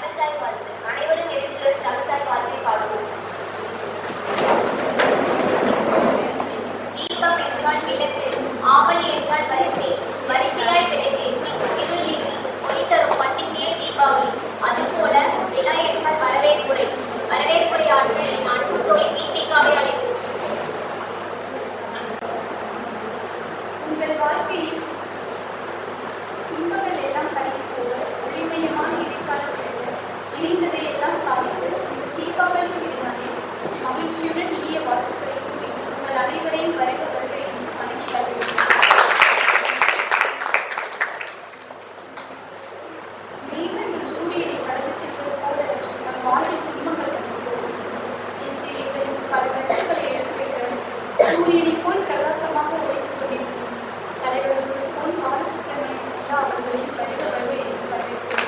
தகுந்தாய் வாழ்த்து. அனைவரும் எழுச்சியுடன் தகுந்தாய் வாழ்த்தை பாடுவோம். தீபம் என்றால் விளக்கு, ஆவல் என்றால் வரிசை, வரிசையாய் விளக்கேற்றி இருளில் ஒளி தரும் பண்டிகையே தீபாவளி. அதுபோல விழா என்றால் வரவேற்புரை, வரவேற்புரை ஆற்ற என் அன்பு தோழி தீபிகாவை அழைக்கிறோம். உங்கள் வாழ்க்கையில் துன்பங்கள் எல்லாம் கழித்து போக ஒளிமயமான எதிர்காலம் கிடைக்க இணைந்ததை எல்லாம் சாதித்து இந்த தீபாவளி திருநாளில் மகிழ்ச்சியுடன் இனிய வாழ்த்துக்களை கூறி உங்கள் அனைவரையும் வருக வருக என்று வணங்கி வருகிறேன். மேகங்கள் சூரியனை கடந்து செல்வது போல நம் வாழ்வில் துன்பங்கள் வந்து போகும் என்று எங்களுக்கு பல கருத்துக்களை எடுத்துரைக்க சூரியனை போல் பிரகாசமாக ஒழித்துக் கொண்டிருக்கும் தலைவர் குரு பொன் பாலசுப்ரமணியம் ஐயா அவர்களையும் வருக வருக என்று வரவேற்கிறேன்.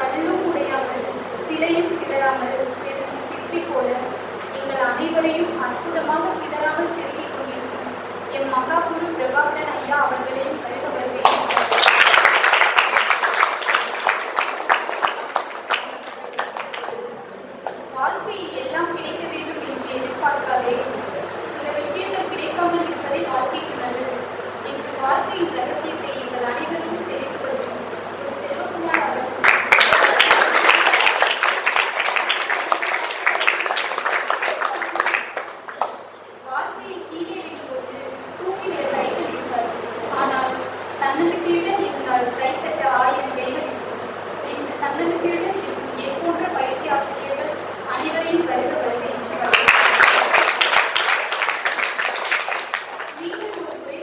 கல்லும் உடையாமல் சிலையும் சிதறாமல் செதுக்கும் சிற்பி போல எங்கள் அனைவரையும் அற்புதமாக சிதறாமல் செதுக்கிக் கொண்டிருக்கும் எம் மகாகுரு பிரபாகரன் ஐயா அவர்களையும் வருக வருக. வாழ்க்கையில் எல்லாம் கிடைக்க வேண்டும் என்று எதிர்பார்க்காதே, சில விஷயங்கள் கிடைக்காமல் இருப்பதை வாழ்க்கைக்கு நல்லது என்று வாழ்க்கையின் ரகசியத்தை எங்கள் அனைவருக்கும் தெளிவுபடுத்தும் திரு செல்வகுமார் அவர்கள். வாழ்க்கையில் கீழே விடும்போது தூக்கிவிட கைகள் இருக்காது, ஆனால் தன்னம்பிக்கையுடன் இருந்தால் கைத்தட்ட 1000 கைகள் இருக்கும் என்று தன்னம்பிக்கையுடன் இருக்கும் என் போன்ற பயிற்சி ஆசிரியர்கள் அனைவரையும் வருக வருக என்று மீண்டும் ஒரு முறை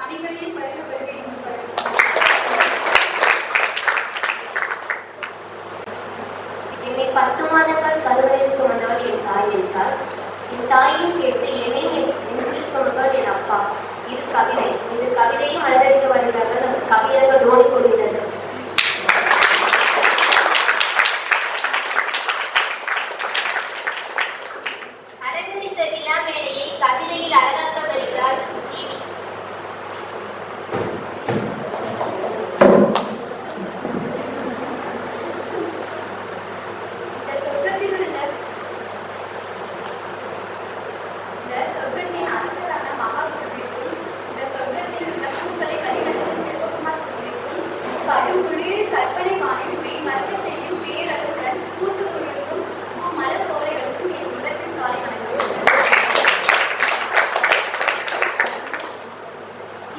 அனைவரையும் வருக வருக என்று என்னை 10 மாதங்கள் கருவறையில் சுமந்தவள் என் தாய் என்றால், என் தாயையும் சேர்த்து என்னையும் என் நெஞ்சில் சுமந்தவள் என் அப்பா. இது கவிதை. இந்த கவிதையை மலரடிக்க வருகிறார்கள் நம் கவியரங்க டோனி குழுவினர்கள். அலங்கரித்த விழா மேடையை கவிதையில் அழகாக்க வருகிறார் ஜிவி. இந்த சொர்க்கத்தின் அரசரான மகாகுருவிற்கும் இந்த சொர்க்கத்தில் உள்ள பூக்களை வழிநடத்தும் செல்வகுமார் குழுவிற்கும் கடும் குளிரில் கற்பனை வானில் மெய் மறக்கச் செய்யும் பேரளவுடன் பூத்து குழுவிற்கும் மலர் சோலைகளுக்கும் என் முதலில் காலை வணக்கம்.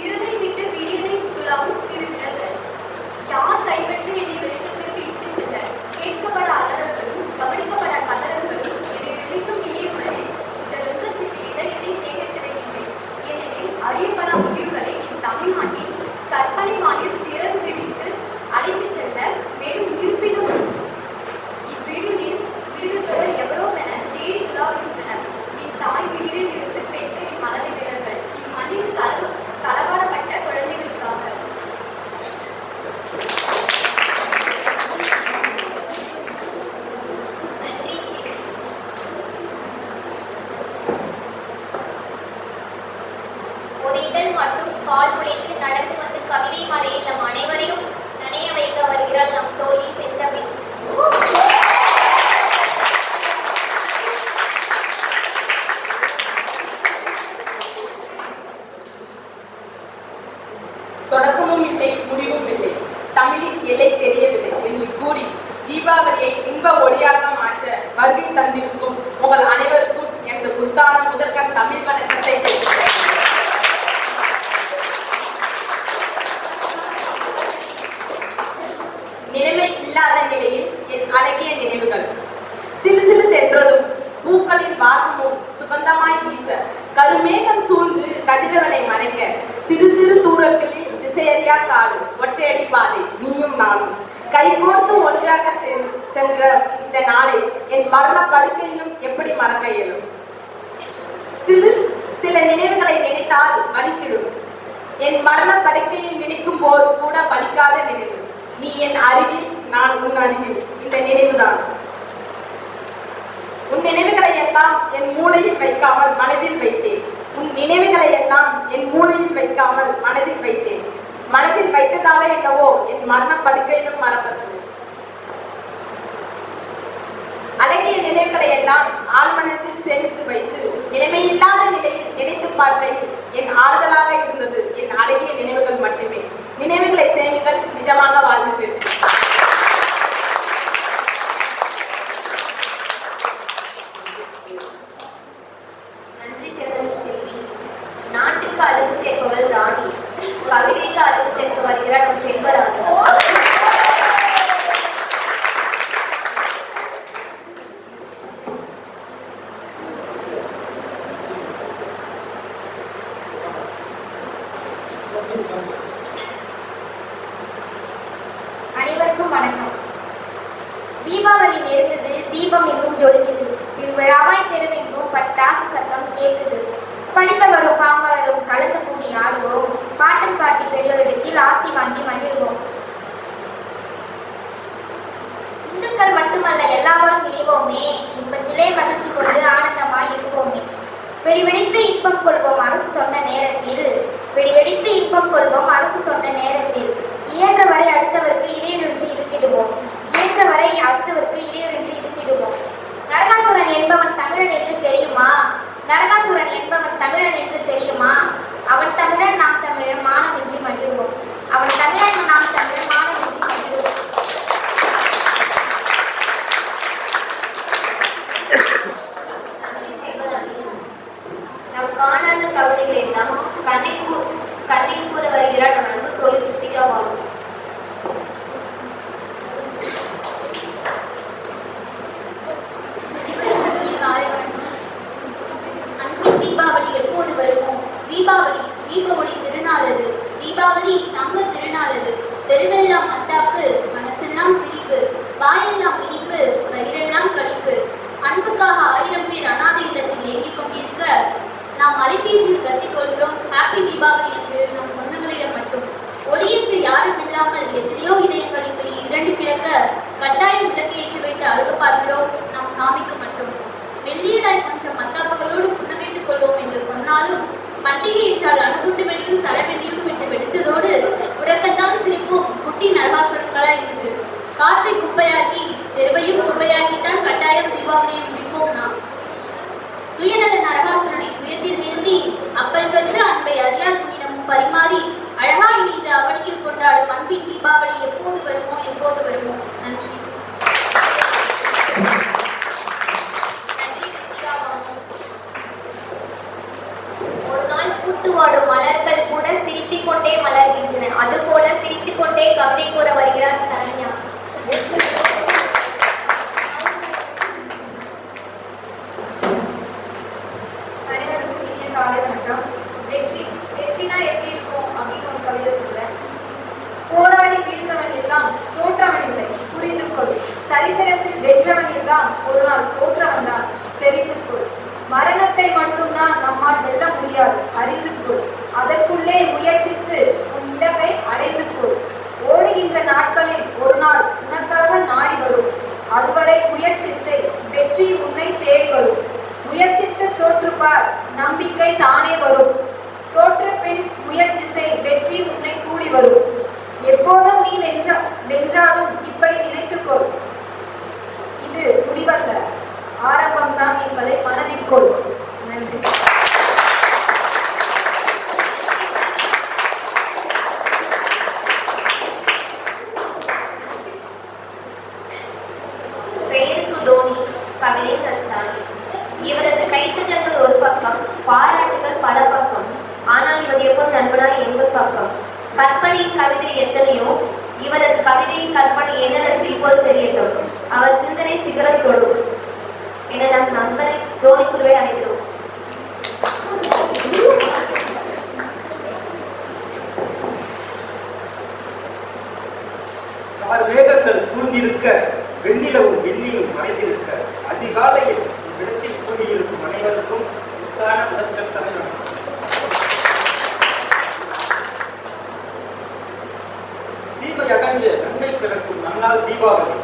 இருளை விட்டு விடியலை துளாவும் சிறு விரல்கள் யார் கைப்பற்றி என்னை வெளிச்சத்திற்கு இட்டுச் செல்ல கேட்கப்பட அலறல்களும் கவனிக்கப்பட கதறல்களும் எதை நினைக்கும் இணையமுறை சிதறன்ற சிறு இதயத்தை சேகரித்து வைக்கின்றேன். ஏனெனில் அறியப்படா முடிவுகளை என் தமிழ்நாட்டில் கற்பனை வானில் சிறகு விரித்து அழைத்துச் செல்ல வெறும் இருப்பினும் இவ்விருளில் விடுதல் பெற எவரோவென தேடி துளாவுகின்றனர். என் தாய் வீரில் இருந்து பெற்ற என் மலரை வீரர்கள் இம்மண்ணில் களவாடப்பட்ட குழந்தைகளுக்காக. நன்றி ஜிவி. ஒரு இதழ் மட்டும் கால் உடைத்து நடந்து வந்து கவிதை மலையில் நம் அனைவரையும் நனைய வைக்க வருகிறாள் நம் தோழி செந்தமிழ். தொடக்கமும் இல்லை முடிவும் இல்லை, தமிழின் எல்லை தெரியவில்லை என்று கூறி தீபாவளியை இன்ப ஒளியாக மாற்ற வருகை தந்திருக்கும் உங்கள் அனைவருக்கும் எனது புத்தான முதற்கண் தமிழ் வணக்கத்தை தெரிவிக்கிறேன். நிலைமை இல்லாத நிலையில் என் அழகிய நினைவுகள் சிறு சிறு தென்றலும் பூக்களின் வாசமும் சுகந்தமாய் வீச கருமேகம் சூழ்ந்து கதிரவனை மறைக்க சிறு சிறு தூரல்களில் திசையறியா காடு ஒற்றையடி பாதை நீயும் நானும் கைகோர்த்து ஒன்றாக சென்ற இந்த நாளை என் மரண படுக்கையிலும் எப்படி மறக்க இயலும்? சில நினைவுகளை நினைத்தால் வலித்திடும். என் மரண படுக்கையில் நினைக்கும் போது கூட வலிக்காத நினைவு. நீ என் அருகில், நான் உன் அருகில். இந்த நினைவுதான். உன் நினைவுகளை எல்லாம் என் மூளையில் வைக்காமல் மனதில் வைத்தேன். உன் நினைவுகளை எல்லாம் என் மூளையில் வைக்காமல் மனதில் வைத்தேன். மனதில் வைத்ததாலே என்னவோ என் மரண படுக்கையிலும் மறப்பது. அழகிய நினைவுகளை எல்லாம் ஆழ்மனத்தில் சேமித்து வைத்து நிலைமையில்லாத நிலையில் நினைத்து பார்க்கையில் என் ஆறுதலாக இருந்தது என் அழகிய நினைவுகள் மட்டுமே. நினைவுகளை சேமிகள், நிஜமாக வாழ்வு பெறும். நன்றி செல்வி. நாட்டுக்கு அழகு சேர்ப்பவள் ராணி, கவிதைக்கு அழகு சேர்க்க வருகிறார் நம் செல்வராணி. அனைவருக்கும் வணக்கம். தீபாவளி நெருங்குது, தீபம் எங்கும் ஜொலிக்குது, திருவிழாவாய் தெருவெங்கும் பட்டாசு சத்தம் கேட்குது. படித்தவரும் பாமரரும் கலந்து கூடி ஆடுவோம், பாட்டன் பாட்டி பெரியோரிடத்தில் ஆஸ்தி வாங்கி மகிழ்வோம். இந்துக்கள் மட்டுமல்ல எல்லாரும் இணைவோமே, இன்பத்திலே மகிழ்ச்சி கொண்டு ஆனந்தமாய் இருப்போமே. வெடிவெடித்து இன்பம் கொள்வோம் அரசு சொன்ன நேரத்தில், வெடிவெடித்து இன்பம் கொள்வோம் அரசு சொன்ன நேரத்தில். இயன்றவரை அடுத்தவருக்கு இடையூறின்றி இருந்திடுவோம், இயன்றவரை அடுத்தவருக்கு இடையூறின்றி இருந்திடுவோம். நரகாசுரன் என்பவன் தமிழன் என்று தெரியுமா? நரகாசுரன் என்பவன் தமிழன் என்று தெரியுமா? அவன் தமிழன், நாம் தமிழன், மானமின்றி மகிழ்வோம். அவன் தமிழன், நாம் தமிழன், மானமின்றி மகிழ்வோம். நம் காணாத கவிதைகளை எல்லாம் கண்ணில் கூற வருகிறார் நம் அன்பு தோழி கிருத்திகா பாபு. அன்பின் தீபாவளி எப்போது வருமோ? தீபாவளி தீப ஒளி திருநாளது, தீபாவளி நம்ம திருநாளது. தெருவெல்லாம் மத்தாப்பு, மனசெல்லாம் சிரிப்பு, வாயெல்லாம் இனிப்பு, வயிறெல்லாம் களிப்பு. அன்புக்காக 1000 பேர் அனாதை இல்லத்தில் இயங்கிக் கொண்டிருக்க நாம் அலைபேசியில் கத்திக்கொள்கிறோம் ஹாப்பி தீபாவளி என்று நம் சொந்தங்களிடம் மட்டும். ஒளியேற்ற யாரும் இல்லாமல் எத்தனையோ இதயங்களுக்கு இரண்டு கிடக்க கட்டாயம் விளக்கு ஏற்றி வைத்து அழுக பார்க்கிறோம் நம் சாமிக்கு மட்டும். வெள்ளியதாய் கொஞ்சம் மத்தாப்புகளோடு புன்னகைத்துக் கொள்வோம் என்று சொன்னாலும் பண்டிகை என்றால் அணுகுண்டு வெடியும் சரவெடியும் விட்டு வெடிச்சதோடு உறக்கத்தான் சிரிப்போம் குட்டி நரகாசுரன்களா என்று. காற்றை குப்பையாக்கி தெருவையும் குப்பையாக்கித்தான் கட்டாயம் தீபாவளியை முடிப்போம் நாம். சுயநல நரகாசுரனை சுயத்தில் நிறுத்தி அப்பல் பெற்ற அன்பை அறியாதுனிடமும் பரிமாறி அழகாய் இணைந்து அவனியில் கொண்டாடும் அன்பின் தீபாவளி எப்போது வருமோ எப்போது வருமோ. நன்றி. ஒரு நாள் பூத்து வாடும் மலர்கள் கூட சிரித்துக் கொண்டே மலர்கின்றன, அதுபோல சிரித்துக் கொண்டே கவிதை கூட வருகிறார் சரண்யா. வெற்றினா எப்படி இருக்கும் அப்படின்னு ஒரு கவிதை சொல்றேன். போராடி வீழ்ந்தவன் எல்லாம் தோற்றவன் இல்லை, புரிந்து கொள். சரித்திரத்தில் வென்றவன் எல்லாம் ஒரு நாள் தோற்றவன் தான், தெரிந்து கொள். மரணத்தை மட்டும்தான் நம்மால் வெல்ல முடியாது, அறிந்து கொள். அதற்குள்ளே முயற்சித்து உன் இலக்கை அடைந்து கொள். ஓடுகின்ற நாட்களில் ஒரு நாள் உனக்காக நாடி வரும். அதுவரை முயற்சி செய், வெற்றி உன்னை தேடி வரும். முயற்சித்து தோற்றுப்பார், நம்பிக்கை தானே வரும். தோற்ற பின் முயற்சி செய், வெற்றி உன்னை கூடி வரும். எப்போதும் நீ வென்றாலும் இப்படி நினைத்துக்கொள், இது முடிவல்ல, ஆரம்பம்தான் என்பதை மனதில் கொள். நன்றி. பெயருக்கு டோனி, கவிதை ரச்சாணி. இவரது கைத்தட்டல்கள் ஒரு பக்கம், பாராட்டுகள் பல பக்கம். ஆனால் இவர் எப்போது நண்பனாய் எங்கள் பக்கம். கற்பனையின் கவிதை எத்தனையோ, இவரது கவிதையின் கற்பனை என்னவென்று இப்போது தெரியட்டும். அவர் சிந்தனை சிகரம் தொடும் என நம் நண்பனை தோனி குருவை அழைக்கிறோம். மேகங்கள் சூழ்ந்திருக்க, வெண்ணிலவும் வெண்ணிலும் மறைந்திருக்க, அதிகாலையில் இடத்தில் கூடியிருக்கும் அனைவருக்கும் முத்தான முதற்கண் தமிழ். தீமை அகன்று நன்மை பிறக்கும் நன்னாள் தீபாவளி.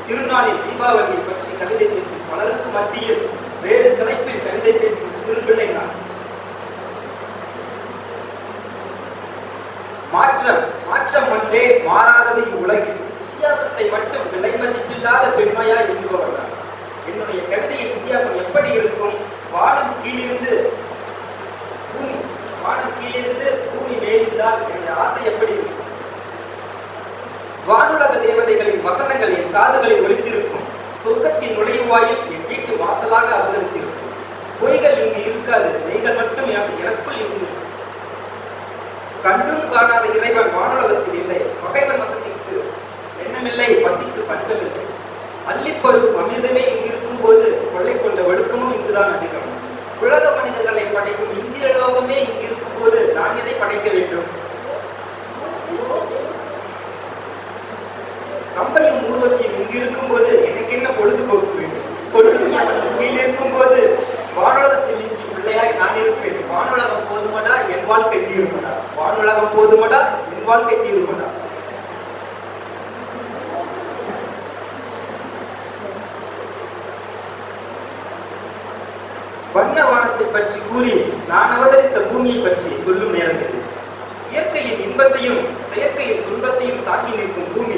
திருநாளில் தீபாவளியை பற்றி கவிதை பேசும் பலருக்கு மத்தியில் வேறு தலைப்பில் கவிதை பேசும் சிறுபிள்ளை நான். மாற்றம் ஒன்றே மாறாதது இவ்வுலகில். வித்தியாசத்தை மட்டும் விலை மதிப்பில்லாத பெண்மையா எண்ணுபவர் தான். என்னுடைய கவிதையின் வித்தியாசம் எப்படி இருக்கும்? வானம் கீழிருந்து பூமி மேலிருந்தால் என்னுடைய ஆசை எப்படி இருக்கும்? வானுலக தேவதைகளின் வசனங்கள் என் காதுகளில் ஒலித்திருக்கும். சொர்க்கத்தின் நுழைவாயில் என் வீட்டு வாசலாக அவதரித்திருக்கும். பொய்கள் இங்கு இருக்காது, மெய்கள் மட்டும் எனக்குள் இருந்திருக்கும். கண்டும் காணாத இறைவன் வானுலகத்தில் இல்லை. பகைவன் வசதிக்கு எண்ணமில்லை, பசிக்கு பஞ்சமில்லை. அள்ளிப்பருகும் அமிர்தமே இங்கு இருக்கும் போது கொள்ளை கொண்ட ஒழுக்கமும் இங்குதான் அதிகம். உலக மனிதர்களை படைக்கும் இந்திர லோகமே இங்கு இருக்கும் போது நான் எதை படைக்க வேண்டும்? கம்பையும் ஊர்வசியும் இங்கு இருக்கும் போது எனக்கு என்ன பொழுதுபோக்கு வேண்டும்? பொழுதுபோக்கு கீழ் இருக்கும் போது வானுலகத்தில் மிஞ்சி பிள்ளையாய் நான் இருப்பேன். வானுலகம் போதுமடா என் வாழ்க்கை தீருமடா. வானுலகம் போதுமடா என் வாழ்க்கை தீருமடா. வண்ண வானத்தை பற்றி கூறி நான் அவதரித்த பூமியை பற்றி சொல்லும் நேரத்தில் இயற்கையின் இன்பத்தையும் செயற்கையின் துன்பத்தையும் தாக்கி நிற்கும் பூமி,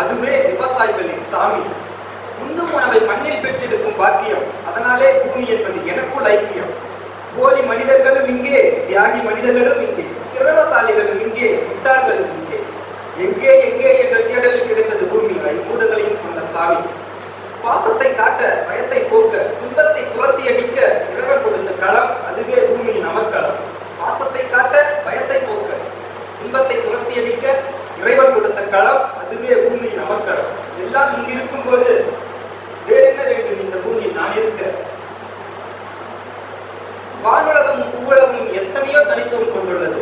அதுவே விவசாயிகளின் சாமி. உண்ணும் உணவை மண்ணில் பெற்றெடுக்கும் பாக்கியம். அதனாலே பூமி என்பது எனக்குள் ஐக்கியம். போலி மனிதர்களும் இங்கே, தியாகி மனிதர்களும் இங்கே, திறவசாலிகளும் இங்கே, முட்டாள்களும் இங்கே. எங்கே எங்கே என்ற தேடலில் கிடைத்தது பூமி ஐம்பூதங்களையும் கொண்ட சாமி. பாசத்தை காட்ட, பயத்தை போக்க, துன்பத்தை துரத்தி அடிக்க இறைவன் கொடுத்த களம், அதுவே பூமியின் அமர்க்களம். பாசத்தை காட்ட, பயத்தை போக்க, துன்பத்தை துரத்தி அடிக்க இறைவன் கொடுத்த களம், அதுவே பூமியின் அமர்க்களம். எல்லாம் இங்கிருக்கும் போது வேற என்ன வேண்டும் இந்த பூமியில் நான் இருக்க? வானுலகமும் பூவுலகமும் எத்தனையோ தனித்துவம் கொண்டுள்ளது.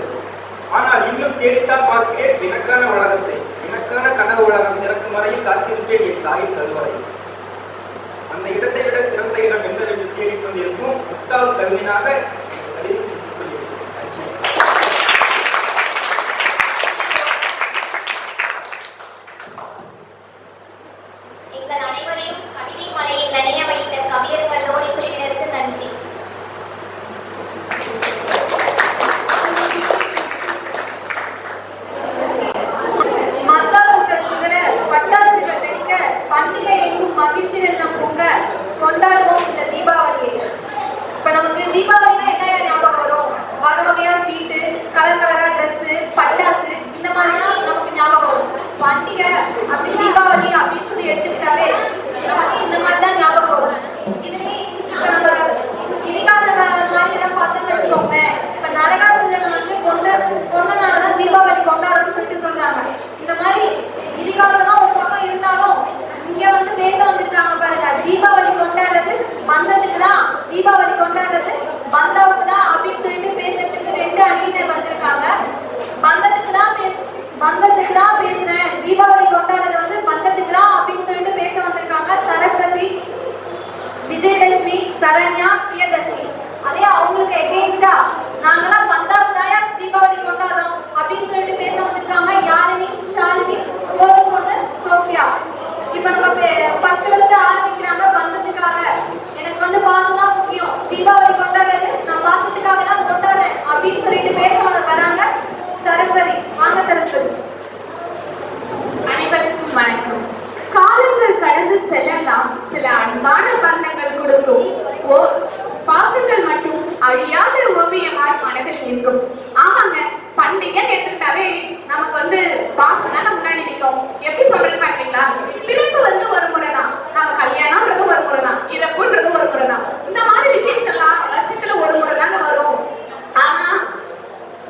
ஆனால் இன்னும் தேடித்தான் பார்க்கிறேன் எனக்கான உலகத்தை. எனக்கான கனவு உலகம் திறக்கும் வரையில் காத்திருப்பேன் என் தாயின் கருவறை. அந்த இடத்தை விட சிறந்த இடம் என்னவென்று தேடிக்கொண்டிருக்கும் முட்டாள் கல்வினாக கல்வி பிடித்துக் கொண்டிருக்கிறேன். எங்கள் அனைவரையும் கவிதை மலையில் நனைய வைத்த கவியர்கள் ஜோடி குழுவினருக்கு நன்றி. பட்டாசுகள் வெடிக்க, பண்டிகை எங்கும் மகிழ்ச்சி வெள்ளம் பொங்க கொண்டாடுவோம் இந்த தீபாவளியை. இப்ப நமக்கு தீபாவளினா என்ன ஞாபகம் வரும்? வகை வகையா ஸ்வீட்டு, கலர் கலரா ட்ரெஸ், பட்டாசு, இந்த மாதிரிதான் நமக்கு ஞாபகம் வரும். பண்டிகை அப்படி தீபாவளி அப்படின்னு சொல்லி எடுத்துக்கிட்டாவே நமக்கு இந்த மாதிரிதான் ஞாபகம் வரும். இதுவே இப்ப நம்ம இதிகாச மாதிரி பார்த்தோம்னு வச்சுக்கோங்களேன். இப்ப நரகாசுரனை வந்து கொன்னனாலதான் தீபாவளி கொண்டாடுறோம்னு சொல்லிட்டு சொல்றாங்க. இந்த மாதிரி இதிகாசம் ஒரு பக்கம் இருந்தாலும் இங்க வந்து பேச வந்திருக்காங்க பாருங்க. தீபாவளி கொண்டாடுறது பந்தத்துக்கு தான், தீபாவளி கொண்டாடுறது பந்தாவுக்கு தான் அப்படின்னு சொல்லிட்டு பேசுறதுக்கு ரெண்டு அணியினர் வந்திருக்காங்க. பந்தத்துக்கு தான் பேசுறேன், தீபாவளி கொண்டாடுறது வந்து பந்தத்துக்கு தான் அப்படின்னு சொல்லிட்டு பேச வந்திருக்காங்க சரஸ்வதி, விஜயலட்சுமி, சரண்யா, பிரியதர்ஷினி. அதே அவங்களுக்கு எகெயின்ஸ்டா நாங்கெல்லாம் பந்தாவுக்கு தான் தீபாவளி கொண்டாடுறோம் அப்படின்னு சொல்லிட்டு பேச வந்திருக்காங்க யாழினி, ஷாலினி, பொண்ணு சோஃபியா. இப்ப நம்ம ஃபர்ஸ்ட் ஆரம்பிக்கிறாங்க பந்தத்துக்காக. எனக்கு வந்து பாசம் தான் முக்கியம், தீபாவளி கொண்டாடுறது நான் பாசத்துக்காக தான் கொண்டாடுறேன் அப்படின்னு சொல்லிட்டு பேச வராங்க சரஸ்வதி. வாங்க சரஸ்வதி. அனைவருக்கும் வணக்கம். காலங்கள் கடந்து செல்லலாம், சில அன்பான பந்தங்கள் கொடுக்கும் பாசங்கள் மட்டும் அழியாத ஓவியமாய் மனதில் நிற்கும். ஆமாங்க, பண்டிகை கேட்டுட்டாவே நமக்கு வந்து பாசம் தானே முன்னாடி நிற்கும். எப்படி சொல்றேன்னு பாத்தீங்களா? பிறப்பு வந்து ஒரு முறை தான், நம்ம கல்யாணம்ன்றது ஒரு முறை தான், இறப்புன்றது ஒரு முறை தான். இந்த மாதிரி விசேஷம்லாம் வருஷத்துல ஒரு முறை தாங்க வரும். ஆனா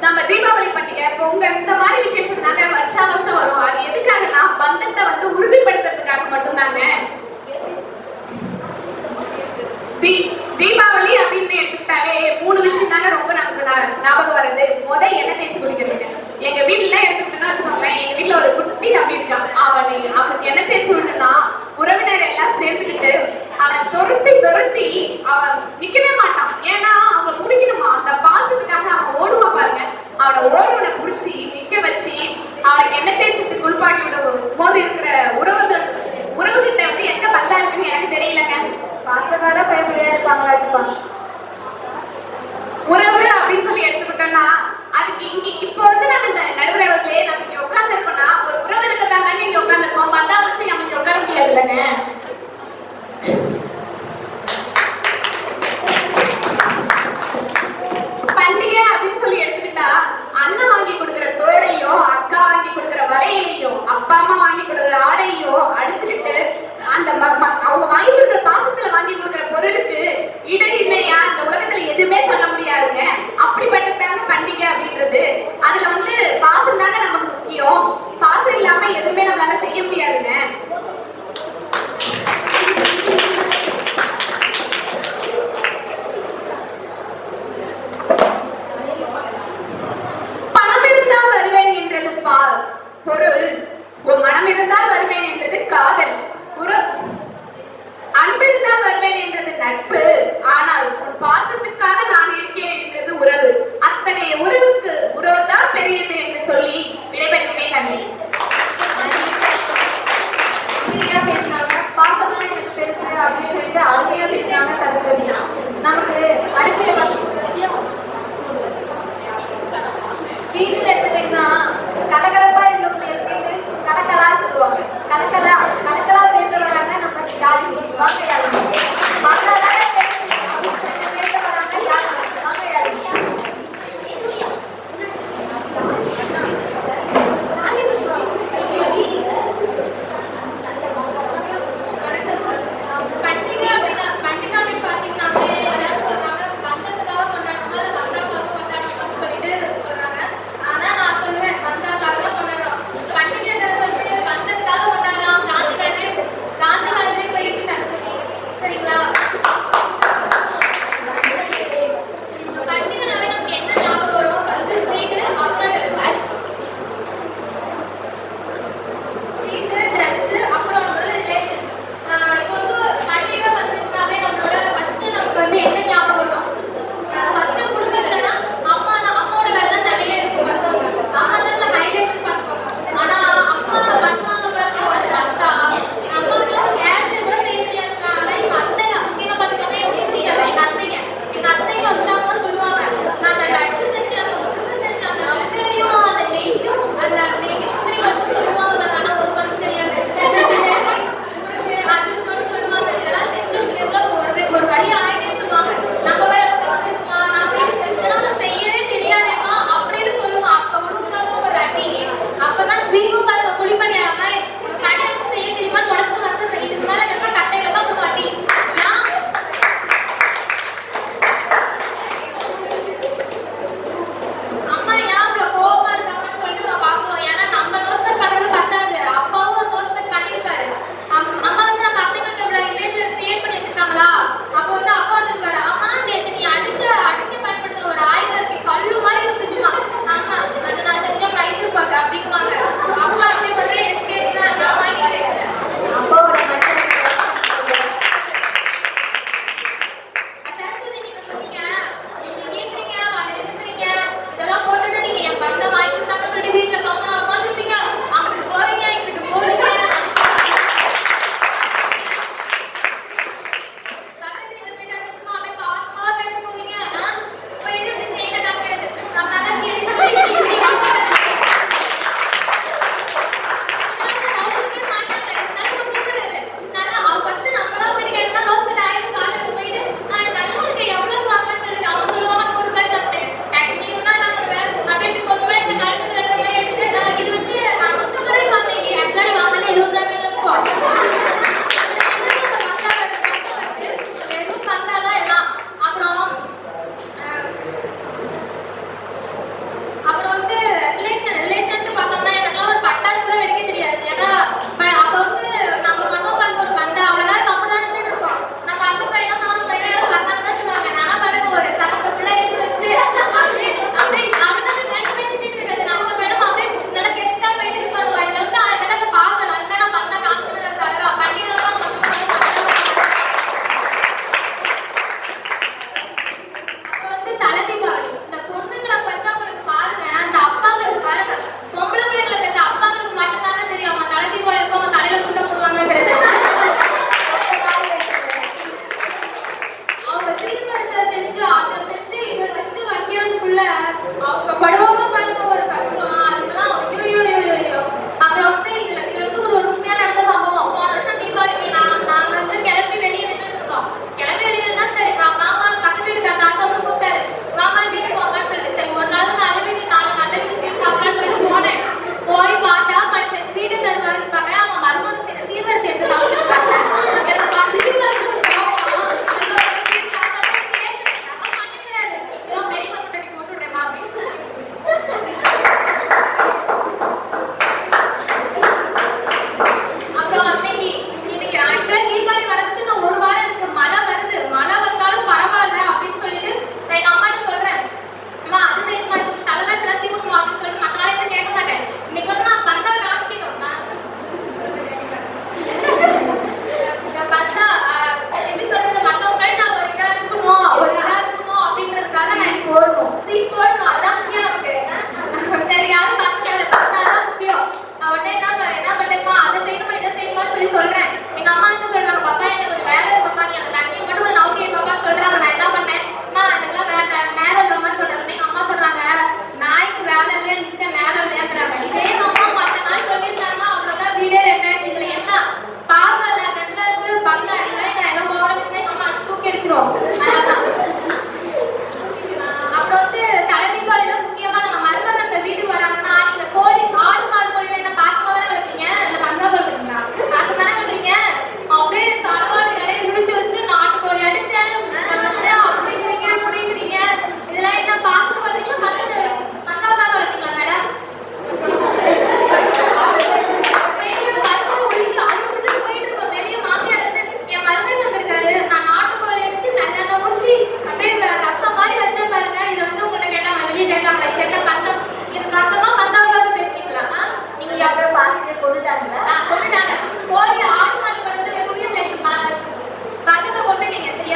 நம்ம தீபாவளி பண்டிகை, பொங்கல், இந்த மாதிரி விசேஷம் தாங்க வருஷம் வரும். அது எதுக்காகனா பந்தத்தை வந்து உறுதிப்படுத்துறதுக்காக மட்டும்தாங்க. தீபாவளி அப்படின்னு எடுத்துக்கிட்டாலே 3 விஷயம் தாங்க ரொம்ப நமக்கு ஞாபகம் வருது. எண்ணெய் தேய்ச்சி குளிக்கிறதுங்க. எங்க வீட்டுல எடுத்துக்கிட்டோம்னா வச்சுக்கோங்களேன், எங்க வீட்டுல ஒரு குட்டி தம்பி இருக்கான். அவனுக்கு எண்ணெய் தேய்ச்சி விட்டுனா உறவினர் எல்லாம் சேர்ந்துக்கிட்டு அவனை துரத்தி அவன் நிக்கவே மாட்டான். ஏன்னா அவன் குடிக்கணுமா, அந்த பாசத்துக்காக அவன் ஓடுவா பாருங்க. அவனை ஓடுவனை குடிச்சு நிக்க வச்சு அவனுக்கு எண்ணெய் தேய்ச்சத்துக்கு குளிப்பாட்டி விடும் போது இருக்கிற உறவுகிட்ட வந்து எங்க பந்தா இருக்குன்னு எனக்கு தெரியலங்க. பாசக்கார பயப்படியா இருப்பாங்களாட்டுப்பா. உறவு அப்படின்னு சொல்லி எடுத்துக்கிட்டோம்னா அதுக்கு இப்போ வந்து நம்ம இந்த நடுவர்களே அப்பா அம்மா வாங்கி கொடுக்குற ஆடையோ அடிச்சுக்கிட்டு அந்த அவங்க வாங்கி கொடுக்குற பாசத்துல வாங்கி கொடுக்குற பொருளுக்கு இடை இல்லையா இந்த உலகத்துல எதுவுமே சொல்ல முடியாதுங்க. அப்படிப்பட்டதாங்க பண்டிகை அப்படின்றது. அதுல வந்து பாசம் தாங்க நமக்கு முக்கியம். பாசம் இல்லாம எதுவுமே நம்மளால செய்ய முடியாதுங்க. பணம் இருந்தால் வருவேன் என்றது பொருள், உன் மனம் இருந்தால் வருவேன் என்றது காதல், அன்பு இருந்தால் வருவேன் என்றது நட்பு, ஆனால் உன் பாசத்துக்காக நான் இருக்கேன் என்றது உறவு. அத்தகைய உறவுக்கு உறவுதான் பெரியது என்று சொல்லி விடைபெறுகிறேன். நன்றி. இனிமையா பேசினாங்க, பாசமா எனக்கு பெருசு அப்படின்னு சொல்லிட்டு அருமையா பேசினாங்க சரஸ்வதி. நமக்கு அடுத்த ஸ்வீட்ல எடுத்துட்டீங்கன்னா கலகலப்பா இருக்கக்கூடிய ஸ்வீட்டு கலக்கலா சொல்லுவாங்க. கலக்கலா கலக்கலா பேச வராங்க நம்ம யாரு வாங்க யாரு மகளா பெருசு அப்படின்னு சொல்லிட்டு பேச வராங்க யாரு வாங்க யாரு. பண்டிகை அப்படின்னு பாத்தீங்கன்னாவே எல்லாரும் சொல்றாங்க பந்தத்துக்காக கொண்டாடணும் இல்ல கந்தாக்காக கொண்டாடணும்னு சொல்லிட்டு சொல்றாங்க. ஆனா நான் சொல்லுவேன் கந்தாக்காக தான் கொண்டாடுறோம். பண்டிகை வந்து பந்தத்துக்காக கொண்டாடலாம். காந்தி காலத்திலே போயிடுச்சு சரஸ்வதி. சரிங்களா?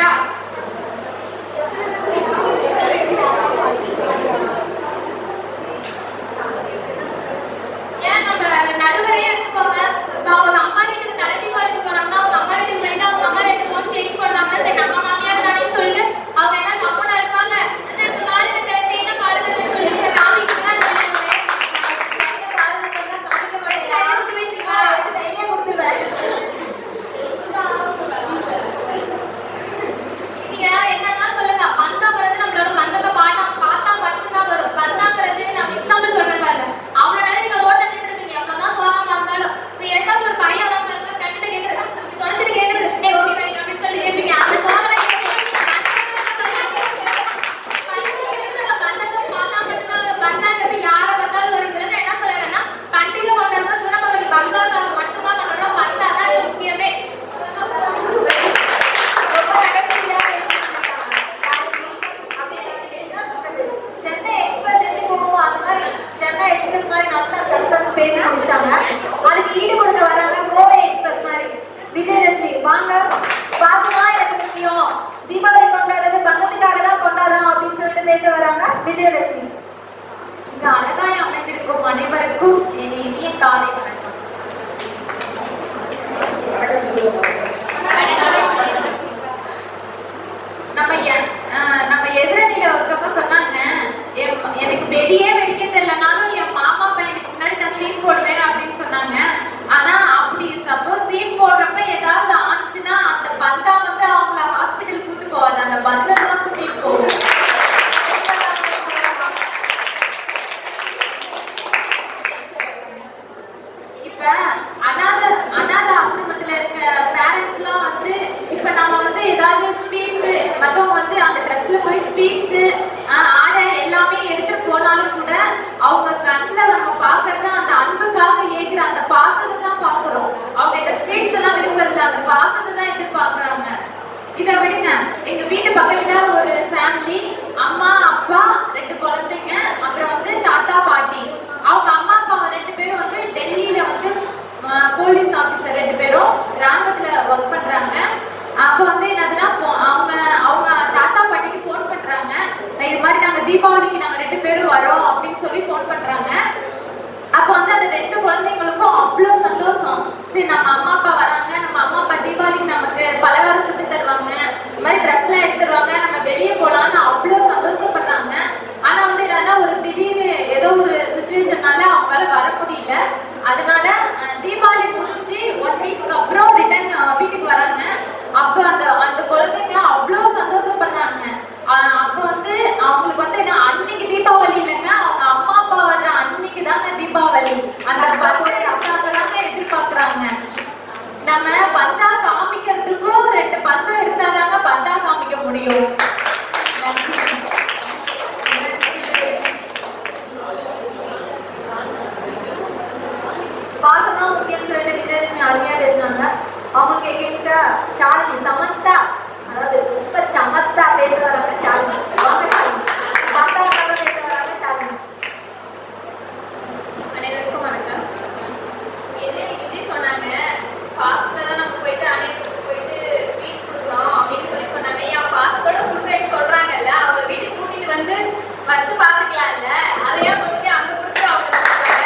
சரியா? ஏன் நம்ம நடுவரையே எடுத்துக்கோங்க. நான் அவங்க அம்மா வீட்டுக்கு தலை தீபாவளிக்கு போனாங்கன்னா அவங்க அம்மா வீட்டுக்கு போயிட்டு அவங்க அம்மா 2 பவுன் செயின் போடுறாங்கன்னா சரி நம்ம மாமியார் தானேன்னு சொல்லிட்டு அவங்க என்ன கம்முனா இருப்பாங்க. இந்த காலத்துக்கு செயின காலத்துக்கு சொல்லிட்டு இந்த காமிக்கலாம் நீங்க என்னதான் சொல்லுங்க. பந்தாங்கிறது நம்மளோட பந்தத்தை பார்த்தா மட்டும்தான் வரும். பந்தாங்கிறது நான் எக்ஸாம்பிள் சொல்றேன் பாருங்க. அவ்வளவு நேரம் நீங்க ரோட்ல நின்றுருப்பீங்க. எவ்வளவுதான் சோகமா இருந்தாலும் இப்ப எதாவது ஒரு பையன் வராம இருந்தா கண்டிப்பா கேக்குறது தொடச்சிட்டு கேக்குறது டேய் ஓகே பண்ணி அப்படின்னு சொல்லி கேட்பீங்க. அந்த சோகலை பந்தாங்கிறது யாரை பார்த்தாலும் வருகிறது. என்ன சொல்றேன்னா பண்டிகை கொண்டாடுறோம் தூரமாக பந்தாங்க மட்டும்தான் கொண்டாடுறோம். பந்தாதான் அது முக்கியமே. சென்னை எக்ஸ்பிரஸ் எப்படி போவோமோ அந்த மாதிரி சென்னை எக்ஸ்பிரஸ் மாதிரி நல்லா பேசி முடிச்சிட்டாங்க. அதுக்கு ஈடு கொடுக்க வராங்க கோவை எக்ஸ்பிரஸ் மாதிரி. விஜயலட்சுமி வாங்க, பாசமா எனக்கு முக்கியம், தீபாவளி கொண்டாடுறது பந்தத்துக்காக தான் கொண்டாடுறோம் அப்படின்னு சொல்லிட்டு பேச வராங்க விஜயலட்சுமி. இங்கு அழகாய் அமைந்திருக்கும் அனைவருக்கும் என் இனிய காலை வணக்கம். நம்ம எதிரணியில ஒருத்தவங்க சொன்னாங்க, எனக்கு வெளியே வெடிக்க தெரியலனாலும் என் மாமா பையனுக்கு முன்னாடி நான் சீன் போடுவேன் அப்படின்னு சொன்னாங்க. ஆனா அப்படி சப்போஸ் சீன் போடுறப்ப ஏதாவது ஆச்சுன்னா அந்த பந்தா வந்து அவங்கள ஹாஸ்பிட்டல் கூட்டு போவாது, அந்த பந்தம் தான் கூட்டிட்டு போகும். இப்ப அனாத ஆசிரமத்துல இருக்க பேரண்ட்ஸ் எல்லாம் வந்து இப்ப நம்ம வந்து ஏதாவது ஸ்பீட்ஸ் மத்தவங்க வந்து அந்த ட்ரெஸ்ல போய் ஸ்பீட்ஸ் ஆடை எல்லாமே எடுத்துட்டு போனாலும் கூட அவங்க கண்ணுல நம்ம பாக்குறது அந்த அன்புக்காக ஏங்குற அந்த பாசத்தை தான் பாக்குறோம். அவங்க இந்த ஸ்பீட்ஸ் எல்லாம் விரும்புறது அந்த பாசத்தை தான் எதிர்பார்க்கறாங்க. இதை விடுங்க, எங்க வீட்டு பக்கத்துல ஒரு ஃபேமிலி, அம்மா அப்பா 2 குழந்தைங்க, அப்புறம் வந்து தாத்தா பாட்டி. அவங்க அம்மா அப்பா 2 பேரும் வந்து டெல்லியில வந்து போலீஸ் ஆபீசர் 2 பேரும் ராணுவத்துல ஒர்க் பண்றாங்க. அப்போ வந்து என்னதுன்னா அவங்க தாத்தா பாட்டிக்கு போன் பண்றாங்க, இது மாதிரி நாங்க தீபாவளிக்கு நாங்க 2 பேரும் வரோம் அப்படின்னு சொல்லி போன் பண்றாங்க. அப்போ வந்து அந்த 2 குழந்தைங்களுக்கும் அவ்வளவு சந்தோஷம். சரி நம்ம அம்மா அப்பா வராங்க, நம்ம அம்மா அப்பா தீபாவளிக்கு நமக்கு பலகாரம் சுட்டு தருவாங்க, இந்த மாதிரி ட்ரெஸ் எல்லாம் எடுத்துருவாங்க, நம்ம வெளியே போலான்னு அவ்வளவு சந்தோஷப்படுறாங்க. ஆனா வந்து என்னன்னா ஒரு திடீர்னு ஏதோ ஒரு சுச்சுவேஷன்னால அவங்களால வர முடியல. அதனால தீபாவளி முடிஞ்சு 1 வீக் அப்புறம் ரிட்டர்ன் வீட்டுக்கு வராங்க. அப்ப அந்த குழந்தைங்க அவ்வளவு சந்தோஷப்படுறாங்க. அப்ப வந்து அவங்களுக்கு வந்து என்ன அன்னைக்கு தீபாவளி இல்லைங்க, அவங்க அம்மா அப்பா வர்ற அன்னைக்கு தாங்க தீபாவளி. அந்த பர்த்டே தாங்க எதிர்பார்க்கறாங்க. நம்ம பந்தா காமிக்கிறதுக்கும் 2 பந்தம் எடுத்தாதாங்க பந்தா காமிக்க முடியும். பாசம் தான் முக்கியம் சொல்லிட்டு விஜயலட்சுமி அருமையா பேசுனாங்க. அவங்களுக்கு எகென்ஸ்டா ஷாலினி சமந்தா, அதாவது ரொம்ப சமத்தா பேச வராங்க ஷாலினி. வாங்க ஷாலினி. பந்தாவுக்காக பேச வராங்க ஷாலினி. அனைவருக்கும் வணக்கம். விஜய் சொன்னாங்க பாசத்துல நம்ம போயிட்டு அனைவருக்கு போயிட்டு ஸ்வீட்ஸ் கொடுக்குறோம் அப்படின்னு சொன்னாங்க. என் பாசத்தோட கொடுக்குறேன்னு சொல்றாங்கல்ல, அவங்க வீட்டுக்கு கூட்டிட்டு வந்து வச்சு பாத்துக்கலாம்ல, அதையா கொண்டு போய் அங்க கொடுத்து அவங்க சொல்றாங்க.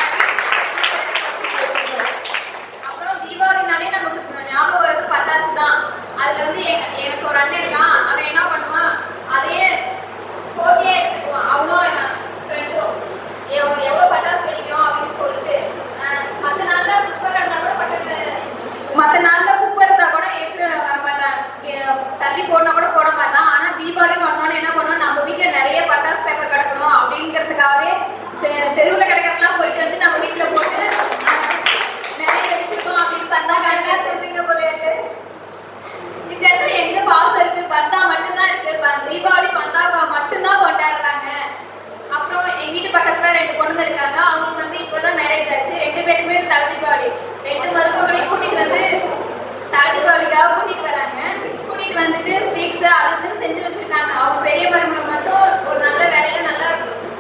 அப்புறம் தீபாவளினாலே நமக்கு ஞாபகம் வருது பட்டாசு தான். அதுல வந்து எனக்கு ஒரு அண்ணன் இருக்கான், அவன் என்ன பண்ணுவான், அதையே போட்டியே எடுத்துக்குவான். அவனும் ஃப்ரெண்டும் எவ்வளவு பட்டாசு வெடிக்கிறோம் அப்படின்னு சொல்லிட்டு மற்ற நாள்ல குப்பை கிடந்தா கூட பக்கத்துல மற்ற நாள்ல குப்பை இருந்தா கூட எடுத்து வர மாட்டான், தள்ளி போடனா கூட போட மாட்டான். ஆனா தீபாவளிக்கு வந்தோன்னு என்ன பண்ணுவோம், நம்ம வீட்டுல நிறைய பட்டாசு பேப்பர் கிடக்கணும் அப்படிங்கிறதுக்காகவே தெருவுல கிடக்கிறதுலாம் போயிட்டு வந்து நம்ம வீட்டுல போட்டு நிறைய வெடிச்சிருக்கோம் அப்படின்னு பந்தா காரணம் சொல்றீங்க போல இருக்கு. இந்த இடத்துல எங்க பாசம் இருக்கு, பந்தா மட்டும்தான் இருக்கு. தீபாவளி பந்தாவை மட்டும்தான் கொண்டாடுறாங்க. அப்புறம் எங்க வீட்டு பக்கத்துல 2 பொண்ணுங்க இருக்காங்க. அவங்க வந்து இப்பதான் மேரேஜ் ஆச்சு. 2 பேருக்குமே தலை தீபாவளி. 2 மருமகளையும் கூட்டிட்டு வந்து தலை தீபாவளிக்காக கூட்டிட்டு வராங்க. கூட்டிட்டு வந்துட்டு ஸ்வீட்ஸ் அதுன்னு செஞ்சு வச்சிருக்காங்க. அவங்க பெரிய மருமக மட்டும் ஒரு நல்ல வேலையில நல்லா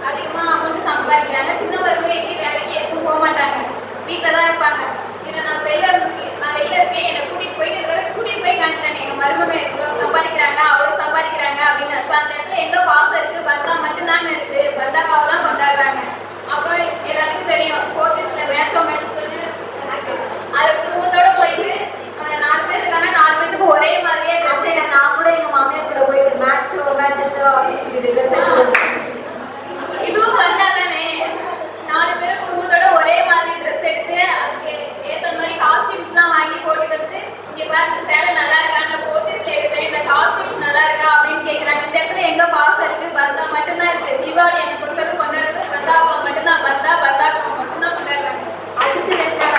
அதிகமா அமௌண்ட் சம்பாதிக்கிறாங்க. சின்ன மருமக எங்கேயும் வேலைக்கு எதுவும் போக மாட்டாங்க, வீட்டுல தான் இருப்பாங்க. இதுல நான் வெளில இருக்கேன், என்னை கூட்டிட்டு போய் காட்டுறேன் எங்க மருமக எவ்வளவு சம்பாதிக்கிறாங்க இப்ப அந்த இடத்துல எங்க பாசம் இருக்கு, பந்தா மட்டும்தான் இருக்கு. பந்தாக்காவை தான் கொண்டாடுறாங்க. அப்புறம் எல்லாத்துக்கும் தெரியும் போத்தீஸ்ல மேட்சம் அது குடும்பத்தோட போயிட்டு 4 பேர் இருக்காங்க, 4 பேத்துக்கு ஒரே மாதிரியே ட்ரெஸ். நான் கூட எங்க மாமியார் கூட போயிட்டு மேட்சோ அப்படின்னு சொல்லிட்டு ட்ரெஸ் இதுவும் பந்தா தானே. 4 பேரும் குடும்பத்தோட ஒரே மாதிரி ட்ரெஸ் எடுத்து அதுக்கு ஏத்த மாதிரி காஸ்டியூம்ஸ் எல்லாம் வாங்கி போட்டுட்டு வந்து இங்க பாருங்க சேலை நல்லா இருக்கா, இந்த போத்தீஸ்ல எடுக்கிறேன், இந்த காஸ்டியூம்ஸ் நல்லா இருக்கா அப்படின்னு கேக்குறாங்க. இந்த இடத்துல எங்க பாசம் இருக்கு, பந்தா மட்டும்தான் இருக்கு. தீபாவளி எனக்கு பொறுத்தவரை கொண்டாடுறது பந்தாவை மட்டும்தான். பந்தாவை மட்டும்தான் கொண்டாடுறாங்க. அடிச்சு பேசுறாங்க.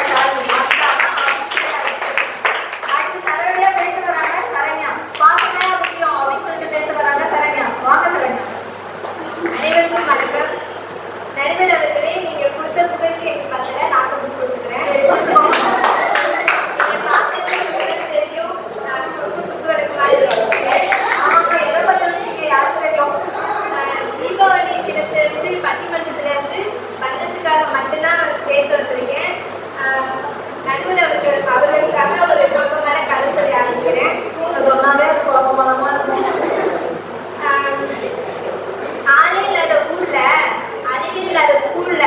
அடுத்து சரண்யா பேச வராங்க. சரண்யா பாசமே முக்கியம் அப்படின்னு சொல்லிட்டு பேச வராங்க. சரண்யா வாங்க. சரண்யா. அனைவருக்கும் வணக்கம். நடுவர் அவர்களே, நீங்க கொடுத்த புகழ்ச்சி எனக்கு பத்தல, நான் கொஞ்சம் கொடுத்துக்கிறேன். நீங்க பார்த்தது எனக்கு தெரியும், நான் ரொம்ப குத்துவரக்கு மாதிரி இருக்கேன். அவங்க எதை பண்றீங்க யாருக்கு தெரியும்? தீபாவளி தினத்திலிருந்து பட்டிமன்றத்துல இருந்து பந்தத்துக்காக மட்டும்தான் பேச வந்திருக்கேன். நடுவர் அவர்களுக்காக ஒரு குழப்பமான கதை சொல்லி ஆரம்பிக்கிறேன். நீங்க சொன்னாவே அது குழப்பமானமா இருக்கும். ஆளே இல்லாத ஊர்ல, அறிவே இல்லாத ஸ்கூல்ல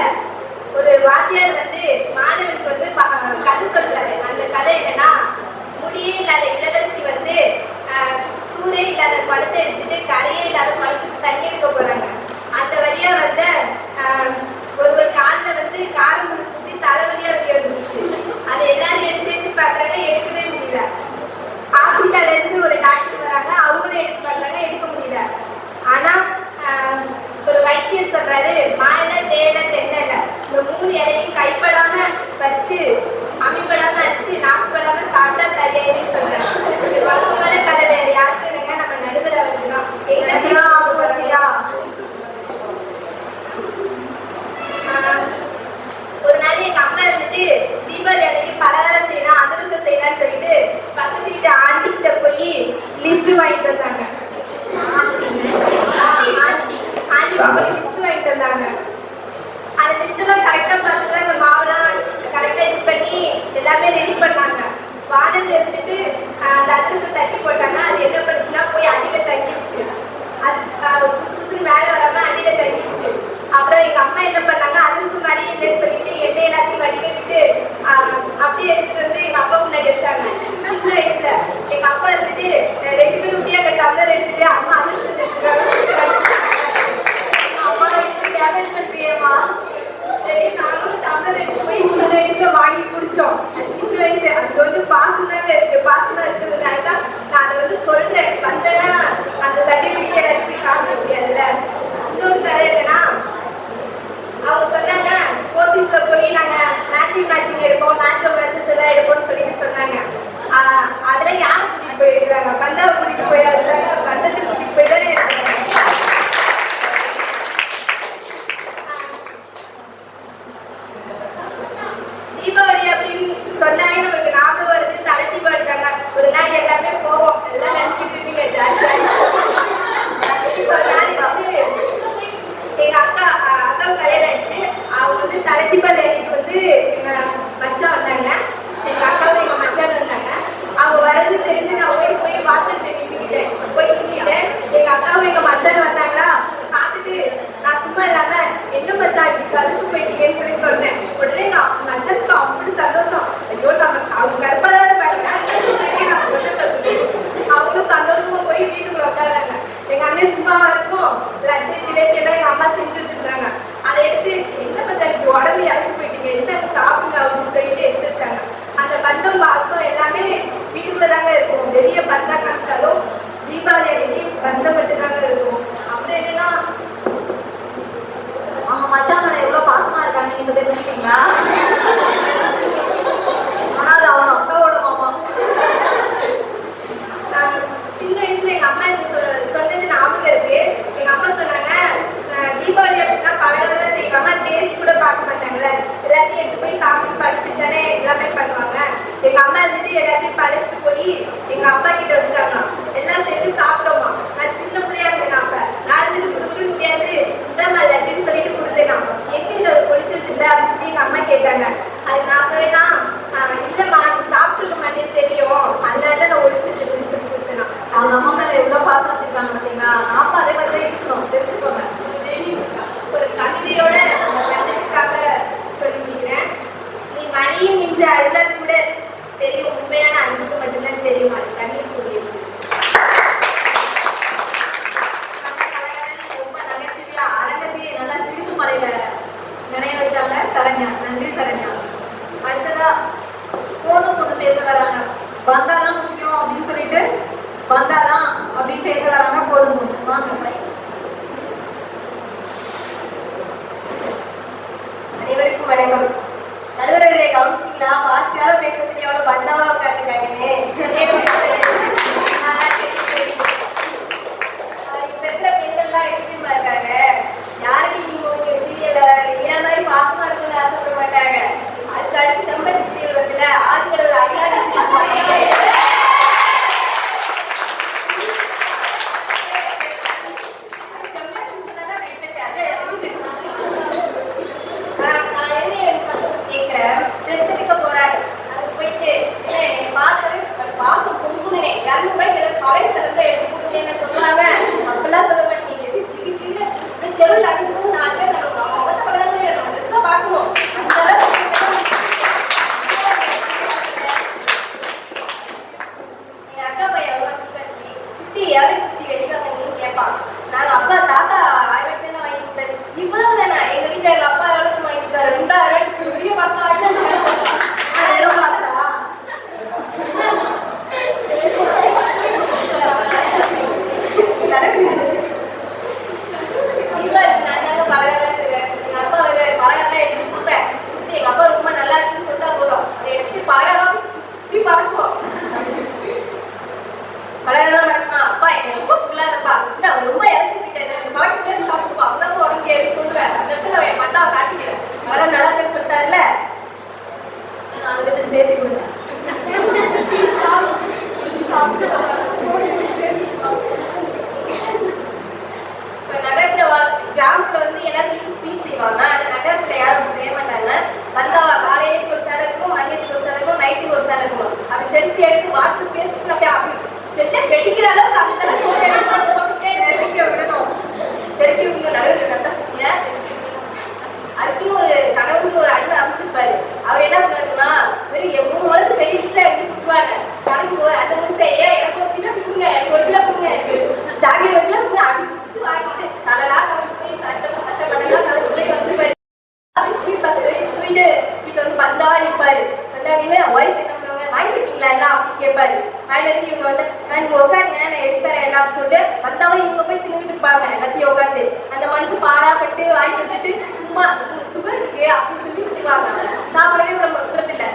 ஒரு வாத்தியார் வந்து மாணவனுக்கு வந்து கதை சொல்றாரு. அந்த கதை என்னன்னா, முடியே இல்லாத இளவரசி வந்து தூரே இல்லாத குடத்தை எடுத்துட்டு கரையே இல்லாத குளத்துக்கு தண்ணி எடுக்க போறாங்க. அந்த வழியா வந்து ஒருவர் காலில் வந்து காரம் ஊற்றி தலைவலியா வெளியே வந்துச்சு. அதை எல்லாரும் எடுத்து பார்க்குறாங்க, எடுக்கவே முடியல. ஆப்பிரிக்கால இருந்து ஒரு டாக்டர் வராங்க, அவங்களும் எடுத்து பார்க்குறாங்க, எடுக்க முடியல. ஆனா ஒரு வைத்தியர் சொல்றாரு, மாயில தேட தென்னல இந்த 3 இலையும் கைப்படாம வச்சு அமைப்படாம வச்சு நாக்குப்படாம சாப்பிட்டா சரியாயின்னு சொல்றாரு. இது வழக்கமான கதை வேற யாருக்கு இல்லைங்க, நம்ம நடுவர் அவருக்கு தான். எங்களுக்கெல்லாம் ஆகுச்சியா? ஒரு நாள் எங்க அம்மா இருந்துட்டு தீபாவளி அன்னைக்கு பலகாரம் செய்யலாம், அதிரசம் செய்யலாம்னு சொல்லிட்டு பக்கத்து வீட்டு ஆண்டி கிட்ட போய் லிஸ்ட் வாங்கிட்டு வந்தாங்க. ஆண்டி போய் லிஸ்ட் வாங்கிட்டு வந்தாங்க. அந்த லிஸ்ட் எல்லாம் கரெக்டா பார்த்துதான் இந்த மாவுலாம் கரெக்டா இது பண்ணி எல்லாமே ரெடி பண்ணாங்க. வாடல் எடுத்துட்டு அந்த அதிரசம் தட்டி போட்டாங்க. அது என்ன பண்ணுச்சுன்னா போய் அடியில தங்கிடுச்சு. அது புசு புசுன்னு மேலே வராம அடியில தங்கிடுச்சு. அப்புறம் எங்க அம்மா என்ன பண்ணாங்க, அதிரசம் மாதிரி இல்லைன்னு சொல்லிட்டு எண்ணெய் எல்லாத்தையும் வடிவே விட்டு அப்படியே எடுத்துட்டு வந்து எங்க அப்பா முன்னாடி வச்சாங்க. சின்ன வயசுல எங்க அப்பா இருந்துட்டு 2 பேரும் முடியாத டம்ளர் எடுத்துட்டு அம்மா அதிரசம் அம்மா இப்படி டேமேஜ் பண்றியேம்மா. சரி, நானும் டம்ளர் எடுத்து போய் சின்ன வயசுல வாங்கி குடிச்சோம். சின்ன வயசு அது வந்து பாசம் தாங்க இருக்கு, பாசம் தான் இருக்கிறதுனால தான் நான் அதை வந்து சொல்றேன். வந்தேன்னா அந்த சர்டிபிகேட் அனுப்பி காமிக்க முடியாதுல்ல. இன்னொரு கதை என்னன்னா, அவங்க சொன்னாங்க போத்தீஸ்ல போய் நாங்க மேட்சிங் எடுப்போம், மேட்சஸ் எல்லாம் எடுப்போம்னு சொல்லிட்டு சொன்னாங்க. அதுல யாரை கூட்டிட்டு போய் எடுக்கிறாங்க? பந்தாவை கூட்டிட்டு போய் எடுக்கிறாங்க, பந்தத்தை கூட்டிட்டு போய் தானே எடுக்கிறாங்க. தீபாவளி அப்படின்னு சொன்னாலே நமக்கு ஞாபகம் வருது தலை தீபாவளி தாங்க. ஒரு நாள் எல்லாமே போவோம், எல்லாம் நினைச்சிட்டு இருப்பீங்க ஜாலியா. ஒரு நாள் வந்து எங்க அக்காவுக்கு கல்யாணம் ஆயிடுச்சு. அவங்க வந்து தலை தீபாவளி அன்னைக்கு வந்து எங்க மச்சான் வந்தாங்க. எங்க அக்காவும் எங்க மச்சான் வந்தாங்க. அவங்க வரது தெரிஞ்சு நான் ஓடி போய் வாசல் நின்றுக்கிட்டேன். போய் நின்றுட்டேன். எங்க அக்காவும் எங்க மச்சான் வந்தாங்களா, பார்த்துட்டு நான் சும்மா இல்லாம என்ன மச்சான் இப்படி கருத்து போயிட்டீங்கன்னு சொல்லி சொன்னேன். உடனே நான் மச்சானுக்கு அப்படி சந்தோஷம். ஐயோ நம்ம அவங்க கருப்பாதான் நான் சொன்னது. அவங்களும் சந்தோஷமா போய் வீட்டுக்குள்ள உட்காராங்க. எங்க அண்ணன் சும்மாவா இருக்கும், லட்டு ஜிலேபி எல்லாம் எங்க அம்மா செஞ்சு வச்சிருந்தாங்க. அதை எடுத்து என்ன மச்சான் இப்படி உடம்பு இழைச்சு போயிட்டீங்க, என்ன சாப்பிடுங்க அப்படின்னு சொல்லிட்டு எடுத்து வச்சாங்க. அந்த பந்தம் பாக்ஸம் எல்லாமே வீட்டுக்குள்ளதாங்க இருக்கும். வெளியே பந்தா காமிச்சாலும் தீபாவளி அன்னைக்கு பந்தம் மட்டும்தாங்க இருக்கும். அப்புறம் என்னன்னா, அவங்க மச்சான் மேல எவ்வளவு பாசமா இருக்காங்க நீங்க தெரிஞ்சுக்கிட்டீங்களா? ஆனா அது அவங்க அக்காவோட மாமா. சின்ன வயசுல எங்க அம்மா எனக்கு சொன்னது ஞாபகம் இருக்கு. எங்க அம்மா சொன்னாங்க, தீபாவளி அப்படின்னா பலகாரம் செய்வாங்க, டேஸ்ட் கூட பார்க்க மாட்டாங்கல்ல, எல்லாத்தையும் எடுத்து போய் சாமி படிச்சுட்டு தானே எல்லாமே பண்ணுவாங்க. எங்க அம்மா இருந்துட்டு எல்லாத்தையும் படிச்சுட்டு போய் எங்க அப்பா கிட்ட வச்சுட்டாங்க. எல்லாம் சேர்த்து சாப்பிட்டோமா. நான் சின்ன பிள்ளையா இருந்தேன். அப்ப நான் இருந்துட்டு கொடுக்க முடியாது, இந்த மாதிரி லட்டுன்னு சொல்லிட்டு கொடுத்தேன். நான் எங்க இதை ஒழிச்சு வச்சிருந்தேன் அப்படின்னு சொல்லி எங்க அம்மா கேட்டாங்க. அதுக்கு நான் சொன்னேன்னா, இல்லம்மா நீ சாப்பிட்டுருக்க மாட்டேன்னு தெரியும், அதனால தான் நான் ஒழிச்சு வச்சிருக்கேன்னு சொல்லி கொடுத்தேன். அவங்க அம்மா மேல எவ்வளவு பாசம் வச்சிருக்காங்க. இருக்காங்க பார்த்தீங்களா, நாம அதே மாதிரி தான் இருக்கணும், தெரிஞ்சுக்கோங்க. ஒரு கவிதையோட இந்த கண்டத்துக்காக சொல்லி முடிக்கிறேன். நீ மணியும் நின்று அழுதால் கூட தெரியும், உண்மையான அன்புக்கு மட்டும்தான் தெரியும் அது கண்ணீர் துளி என்று. ரொம்ப நகைச்சுவையா அரங்கத்தையே நல்லா சிரிப்பு மலையில நினைவு வச்சாங்க சரண்யா. நன்றி சரண்யா. அடுத்ததா போதும் பொண்ணு பேச வராங்க. வந்தாதான் முக்கியம் அப்படின்னு சொல்லிட்டு வந்தாதான் அப்படின்னு பேச வராங்க. போதும் பொண்ணு வாங்க. அனைவருக்கும் வணக்கம். நடுவர்களை கவனிச்சிங்களா? பாஸ்கார பேசுறதுக்கு எவ்வளவு பந்தாவா உட்காந்துருக்காங்கன்னு. இப்ப இருக்கிற பெண்கள்லாம் எப்படி இருக்காங்க, யாருக்கு நீங்க ஒரு சீரியல்ல இந்த மாதிரி பாசமா இருக்கணும்னு ஆசைப்பட மாட்டாங்க. அதுக்கு அடுத்து செம்பருத்தி சீரியல் வருதுல, ஆதிக்கட ஒரு அகிலாண்டி ட்ரெஸ் எடுக்க போறாரு. அங்க போயிட்டு பார்த்தவன் பாசம் பொங்குனே 200 ரூபாய்க்கு ஏதாவது காலேஜ் இருந்து எடுத்து கொடுங்க சொல்றாங்க. அப்பெல்லாம் சொல்ல மாட்டீங்க, எது திடீர் திடீர்னு தெருவில் அடிக்கணும். 4 பேர் நம்ம முகத்தை பக்கத்துல நம்ம ட்ரெஸ்ஸை பார்க்கணும். அந்த எங்க அக்கா பையன் எவ்வளோ தீபத்தி சித்தி எவ்வளவு சித்தி வெளிவாங்கன்னு கேட்பான். நாங்க அப்பா தாத்தா 1000 ரூபாய்க்கு வாங்கி கொடுத்தாரு. இவ்வளவு தானே எங்க வீட்டுல எங்க அப்பா எவ்வளவு வாங்கி கொடுத்தாரு? 2000 ரூபாய்க்கு பெரிய பாசம் ஆயிட்டு சேர்த்து கொடுங்க. நகரத்துல கிராமத்துல வந்து எல்லாரும் வீட்டு ஸ்வீட் செய்வாங்க. ஆனா நகரத்துல யாரும் செய்ய மாட்டாங்க. வந்தா காலையிலேக்கு ஒரு சேலை இருக்கும், மதியத்துக்கு ஒரு சேலை இருக்கும், நைட்டுக்கு ஒரு சேலை இருக்கும். அப்படி செல்ஃபி எடுத்து வாட்ஸ்அப் பேஸ்புக் அப்படியே அப்படி வெடிக்கிற அளவுக்கு அந்த தெருக்கி விடணும். தெருக்கி விடணும். நடுவில் நல்லா சொன்னீங்க. அதுக்குன்னு ஒரு கணவருக்கு ஒரு அன்பு அமைச்சிருப்பாரு. அவர் என்ன பண்ணுவாருன்னா, வெறும் 3 மாதத்துக்கு பெரிய லிஸ்ட்ல எடுத்து கொடுத்துருவாங்க. கணக்கு போவார். அந்த நிமிஷம் ஏன் எனக்கு ஒரு கிலோ கொடுங்க, எனக்கு 1 கிலோ கொடுங்க, எனக்கு ஜாக்கெட் 1 கிலோ கொடுங்க அடிச்சு பிடிச்சு வாங்கிட்டு தலைலாம் கலந்து போய் சட்டை பட்டெல்லாம் கலந்து போய் வந்துருப்பாரு. அப்படி ஸ்வீட் பார்த்து போயிட்டு வீட்டில் வந்து பந்தாவா நிற்பாரு. பந்தாவின்னு ஒய்ஃப் என்ன பண்ணுவாங்க, வாங்கி விட்டீங்களா எல்லாம் அப்படின்னு கேட்பாரு. வாங்கிட்டு இவங்க வந்து நீங்க உட்காருங்க நான் எடுத்துறேன் என்ன அப்படின்னு சொல்லிட்டு வந்தாவா இவங்க போய் தின்னுட்டு இருப்பாங்க. எல்லாத்தையும் உட்காந்து அந்த மனுஷன் பாடாப்பட்டு வாங்கி வச்சுட்டு சும்மா சுகர் இருக்கு அப்படின்னு சொல்லி விட்டுருவாங்க. சாப்பிடவே விடுறதில்ல.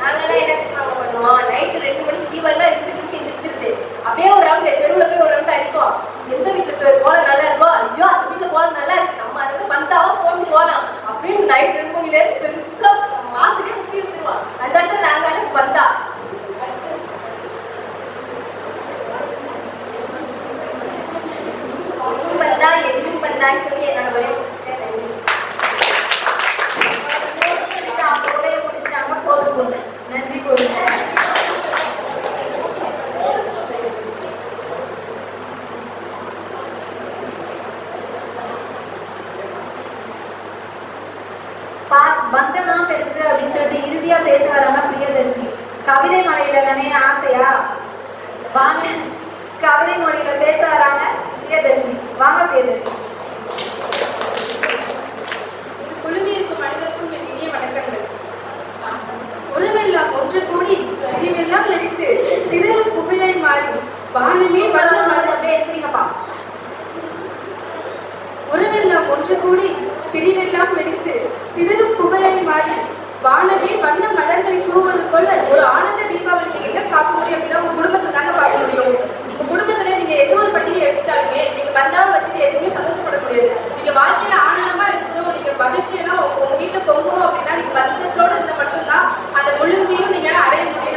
நாங்கெல்லாம் என்ன பண்ணுவோம், நைட்டு 2 மணிக்கு தீபாவளிலாம் எடுத்துட்டு எந்திரிச்சிருது. அப்படியே ஒரு ரவுண்ட் தெருவில் போய் ஒரு ரவுண்ட் அடிப்போம். எந்த வீட்டில் போல நல்லா இருக்கோ, ஐயோ அந்த வீட்டில் போல நல்லா இருக்கு, நம்ம அதுக்கு வந்தாவோ போட்டு போகலாம் அப்படின்னு நைட் 2 மணிலேருந்து பெருசா மாசத்துக்கே முட்டி வச்சிருவோம். அந்த இடத்துல நாங்க வந்தா வந்தா எதிலும் வந்தான்னு சொல்லி என்னோட ஒரே முடிச்சுட்டேன். ஒரே முடிச்சிட்டாங்க. போதும் பொண்ணு. நன்றி. போதும். பந்ததான் பெருசு அப்படின்னு சொல்லிட்டு இறுதியா பேச வராங்க பிரியதர்ஷினி. கவிதை மலையில நினைய ஆசையா? வாங்க. கவிதை மொழியில பேச வராங்க பிரியதர்ஷினி. வாங்க பிரியதர்ஷினி. குழுமி இருக்கும் அனைவருக்கும் என் இனிய வணக்கங்கள். ஒருவெல்லாம் ஒன்று கூடி அறிவெல்லாம் நடித்து சிதறும் புகையை மாறி வானமே வந்து மனதை அப்படியே எடுத்துறீங்கப்பா. ஒருவெல்லாம் ஒன்று கூடி பிரிவெல்லாம் வெடித்து சிதறும் புகையை மாறி வானமே வண்ண மலர்களை தூவது போல ஒரு ஆனந்த தீபாவளி நீங்க பார்க்க முடியும் அப்படின்னா உங்க குடும்பத்துல தாங்க பார்க்க முடியும். உங்க குடும்பத்துல நீங்க எந்த ஒரு பண்டிகை எடுத்துட்டாலுமே நீங்க பந்தாவை வச்சுட்டு எதுவுமே சந்தோஷப்பட முடியாது. நீங்க வாழ்க்கையில ஆனந்தமா இருக்கணும், நீங்க மகிழ்ச்சியெல்லாம் உங்க வீட்டுல பொங்கணும் அப்படின்னா நீங்க பந்தத்தோட இருந்தா மட்டும்தான் அந்த முழுமையும் நீங்க அடைய முடியும்.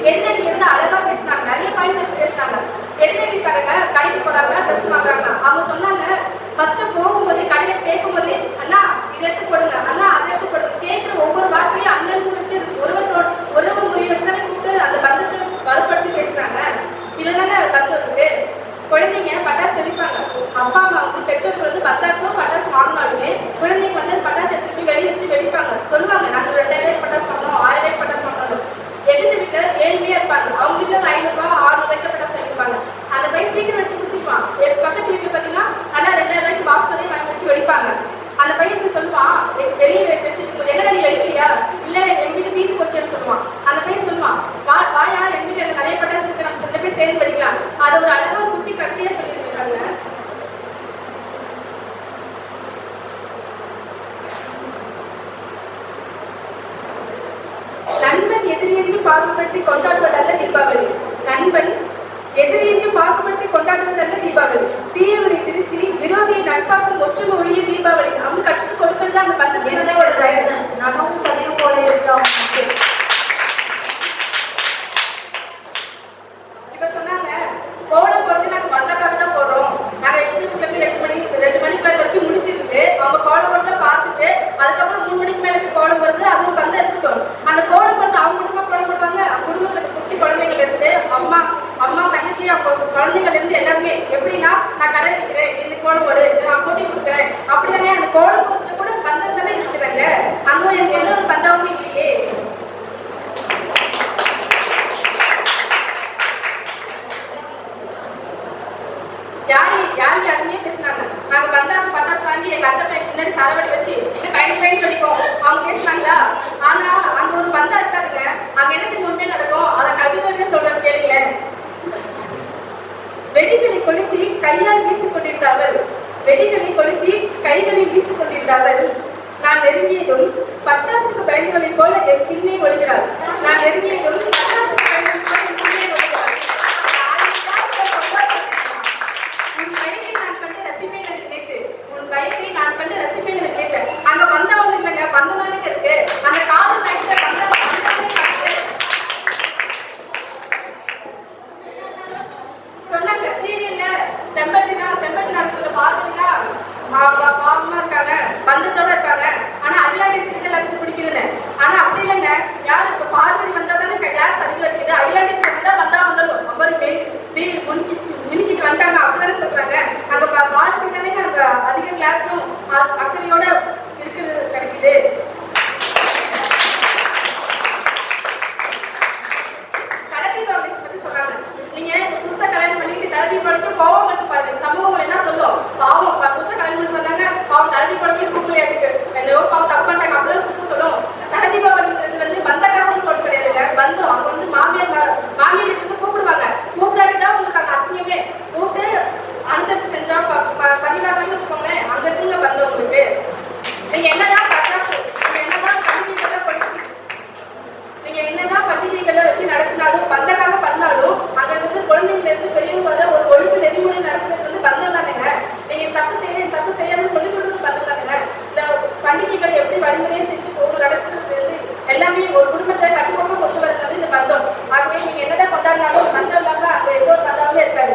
எதிரடியில இருந்து அழகா பேசினாங்க, நிறைய பாயிண்ட்ஸ் எடுத்து பேசினாங்க. எதிரடிக்காரங்க கடைக்கு போறாங்க, ட்ரெஸ் வாங்குறாங்க. அவங்க சொன்னாங்க ஃபர்ஸ்ட் போகும்போது கடையில கேட்கும் போது அண்ணா இதை எடுத்து போடுங்க, அண்ணா அதை எடுத்து போடுங்க. கேட்கிற ஒவ்வொரு வார்த்தையும் அண்ணன் குறிச்சு ஒருவர் முறை வச்சுதானே கூப்பிட்டு அந்த பந்தத்தை வலுப்படுத்தி பேசுறாங்க. இதுதானே பந்தம் இருக்கு. குழந்தைங்க பட்டாசு வெடிப்பாங்க. அப்பா அம்மா வந்து பெற்றோர்கள் வந்து பத்தாயிரம் பட்டாசு வாங்கினாலுமே குழந்தைங்க வந்து பட்டாசு எடுத்துட்டு போய் வெளியே வச்சு வெடிப்பாங்க. சொல்லுவாங்க நாங்க 2000 பட்டாசு வாங்கணும், 1000 பட்டாசு வாங்கணும். எதிர்த்து வீட்டுல ஏழ்மையா இருப்பாங்க, அவங்க வீட்டுல 500 ரூபாய் 600 பட்டாசு வாங்கிப்பாங்க. அந்த பையன் சீக்கிரம் வச்சு குடிச்சிருப்பான். பக்கத்து வீட்டுல பாத்தீங்கன்னா ஆனா 2000 பாக்ஸ் வரையும் வாங்கி வச்சு வெடிப்பாங்க. அந்த பையன் போய் சொல்லுவான் வெளியே வச்சுட்டு எங்கடா நீ வெடிக்கலையா, இல்ல எங்க வீட்டு தீர்த்து போச்சுன்னு சொல்லுவான். அந்த பையன் சொல்லுவான் வாயா எங்க வீட்டுல நிறைய பட்டாசு இருக்கு, நம்ம சில பேர் சேர்ந்து வெடிக்கலாம். அது ஒரு அழகா குட்டி கட்டியா சொல்லியிருக்காங்க. நண்பன் எதிரியின்றி பாகுபடுத்தி கொண்டாடுவதல்ல தீபாவளி. நண்பன் எதிரியின்றி பாகுபடுத்தி கொண்டாடுவதல்ல தீபாவளி. தீயவனை திருத்தி விரோதியை நட்பாக்கும் ஒற்றுமை ஒழிய தீபாவளி. அவங்க கற்றுக் கொடுக்கறது அந்த பந்தத்தை நகவும் சதையும் போல இருக்கு அவங்களுக்கு. இப்ப சொன்னாங்க கோலம் போட்டு நாங்க பந்தக்காக தான் போறோம். நாங்க எங்களுக்கு 2 மணி பேர் வரைக்கும் முடிச்சிருக்கு. அவங்க கோலம் போட்டு பார்த்துட்டு அதுக்கப்புறம் 3 மணிக்கு மேல கோலம் வருது. அதுவும் பந்தம் இருக்கட்டும். அந்த கோலம் போட்டு அவங்க குடும்பமா கோலம் போடுவாங்க. குடும்பத்துல குட்டி குழந்தைகள் இருந்து அம்மா தங்கச்சி அப்போ குழந்தைகள் இருந்து எல்லாருமே எப்படின்னா நான் கடை வைக்கிறேன், இந்த கோலம் போடு, நான் போட்டி கொடுக்குறேன் அப்படிதானே. அந்த கோலம் போட்டுல கூட பந்தம் தானே இருக்கிறாங்க. அங்க எந்த ஒரு பந்தாவும் இல்லையே. யாருமே பேசினாங்க நாங்க பந்தாக்கு பட்டாசு வாங்கி எங்க அத்தை பையன் முன்னாடி சாலவடி வச்சு டைம் படிப்போம் அவங்க பேசினாங்களா. ஆனா அங்க ஒரு பந்தா இருக்காதுங்க. அங்க என்னத்துக்கு உண்மையா நடக்கும் அதை கவிதை சொல்றது கேளுங்க. வெடிகளை கொளுத்தி கையால் வீசிக் கொண்டிருந்தார்கள், வெடிகளை கொளுத்தி கைகளில் வீசிக் கொண்டிருந்தார்கள். நான் நெருங்கியதும் பட்டாசுக்கு பயந்தவனை போல என் பின்னே ஒழுகிறாள். நான் நெருங்கியதும் பட்டாசுக்கு பயந்தவனை போல என் பின்னே ஒழுகிறாள். உன் வயதை நான் கண்டு ரசிப்பேன் நினைத்து, உன் வயதை நான் கண்டு ரசிப்பேன் நினைத்தேன். அங்க பந்தம் இல்லைங்க, பந்தம் தானே இருக்கு. அந்த காதல் நைட்ல பந்தம் சொன்னாங்க. சீரியல்ல செம்பட்டி நடத்துல பாத்தீங்கன்னா பாவமா இருக்காங்க, பந்தத்தோட இருக்காங்க. ஆனா அகிலாண்டேஸ் கிட்ட எல்லாத்துக்கும் பிடிக்குதுன்னு. ஆனா அப்படி இல்லைங்க. யாரு இப்ப பார்வதி வந்தா தானே கிளாஸ் அதிகம் இருக்குது. அகிலாண்டேஸ் வந்தா வந்தாலும் மினிக்கிட்டு வந்தாங்க அப்படிதானே சொல்றாங்க. அங்க பார்வதி தானே அங்க அதிக கிளாஸும் அக்கறையோட இருக்குது கிடைக்குது. தலதீபாவளி பத்தி சொல்றாங்க. நீங்க புதுசா கல்யாணம் பண்ணிட்டு தலதீபாவளிக்கும் கோவம் மட்டும் பாருங்க. சமூகங்கள் என்ன சொல்லும், பாவம் புதுசா கல்யாணம் பண்ணி வந்தாங்க, பாவம் தலதீபாவளிக்கு கூப்பிடலையா இருக்கு, என்னவோ பாவம் தப்பு பண்ணிட்டாங்க அப்படிதான் புதுசு சொல்லும். தலதீபாவளின்றது வந்து பந்தக்காரங்களும் போட்டு கிடையாதுங்க. பந்தம் அவங்க வந்து மாமியார் வீட்டுக்கு இருந்து கூப்பிடுவாங்க. கூப்பிடாவிட்டா உங்களுக்கு அங்க அசிங்கமே. கூப்பிட்டு அனுசரிச்சு செஞ்சா பரிவாரம்னு வச்சுக்கோங்களேன். அங்க இருக்குங்க பந்தம் உங்களுக்கு. நீங்க என்னதான் பட்டாசு, நீங்க என்னதான் பண்டிகைகளை படிச்சு, நீங்க என்னதான் பண்டிகைகளை வச்சு நடத்தினாலும் பந்தக்காக பண்ணாலும் அங்க இருந்து குழந்தைங்கள இருந்து பெரியவங்க வர ஒரு ஒழுங்கு நெறிமுறை நடத்துறது வந்து பந்தம் தானேங்க. நீங்க தப்பு செய்யாதுன்னு சொல்லி கொடுத்து பந்தம் தானேங்க. இந்த பண்டிகைகளை எப்படி வழிமுறையை செஞ்சு போகணும் நடத்துறது வந்து எல்லாமே ஒரு குடும்பத்தை கட்டுக்கோப்பா கொண்டு வரது வந்து இந்த பந்தம். ஆகவே நீங்க என்னதான் கொண்டாடினாலும் பந்தம் இல்லாம அங்க ஏதோ பந்தாவே இருக்காது.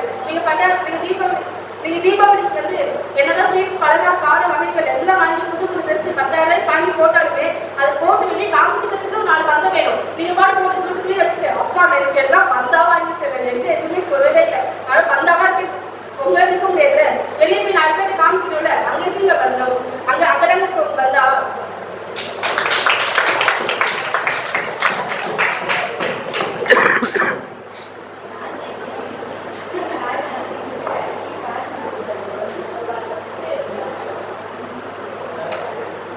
நீங்க தீபாவளிக்கு வந்து என்னதான் ஸ்வீட்ஸ் பலகார கார வகைகள் எல்லாம் வாங்கி புது ட்ரெஸ் 10,000 வாங்கி போட்டாலுமே அது போட்டு வெளியே காமிச்சுக்கிறதுக்கு 4 பந்தம் வேணும். நீங்க பாட்டு போட்டு வீட்டுக்குள்ளேயே வச்சுட்டு அப்பா எனக்கு எல்லாம் பந்தாவா இருந்துச்சு, எந்த எதுவுமே குறைவே இல்லை, அதனால பந்தாவா இருக்கு உங்களால இருக்க முடியாது. வெளியே போய் 4 பேர் காமிக்கணும்ல, அங்க இருக்குங்க பந்தம். அங்கதாங்க பந்தா.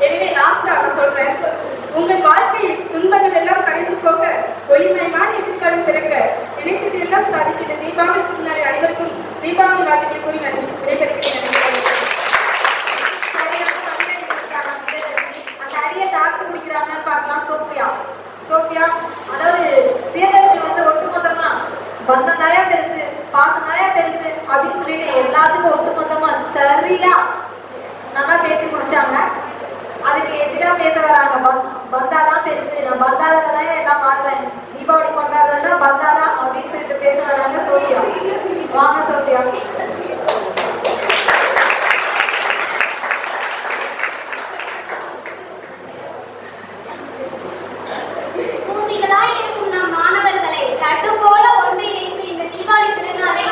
எனவே லாஸ்டா நான் சொல்றேன், உங்கள் வாழ்க்கை துன்பங்கள் எல்லாம் கரைந்து போக ஒளிமயமான எதிர்காலம் பிறக்க நினைத்தது எல்லாம் சாதிக்கிறது. தீபாவளி திருநாளை அனைவருக்கும் தீபாவளி வாழ்த்துக்களை கூறி நன்றி விடைபெறுகிறேன். அந்த அடியை தாக்கு பிடிக்கிறாங்கன்னு பார்க்கலாம். சோஃபியா அதாவது பிரியதர்ஷினி வந்து ஒட்டுமொத்தமா பந்தம் நிறைய பெருசு, பாசம் நிறைய பெருசு அப்படின்னு சொல்லிட்டு எல்லாத்துக்கும் ஒட்டுமொத்தமா சரியா நல்லா பேசி முடிச்சாங்க. அதுக்கு எதிராக பேச வராங்க பந்தாதான் பெருசு, நான் பந்தாதான் எல்லாம் பாக்குறேன், தீபாவளி கொண்டாடுறதுனா பந்தாதான் அப்படின்னு சொல்லிட்டு பேச வராங்க சோபியா. வாங்க சோபியா. பூந்திகளாய் இருக்கும் நம் மாணவர்களை லட்டு போல ஒன்றிணைத்து இந்த தீபாவளி திருநாளை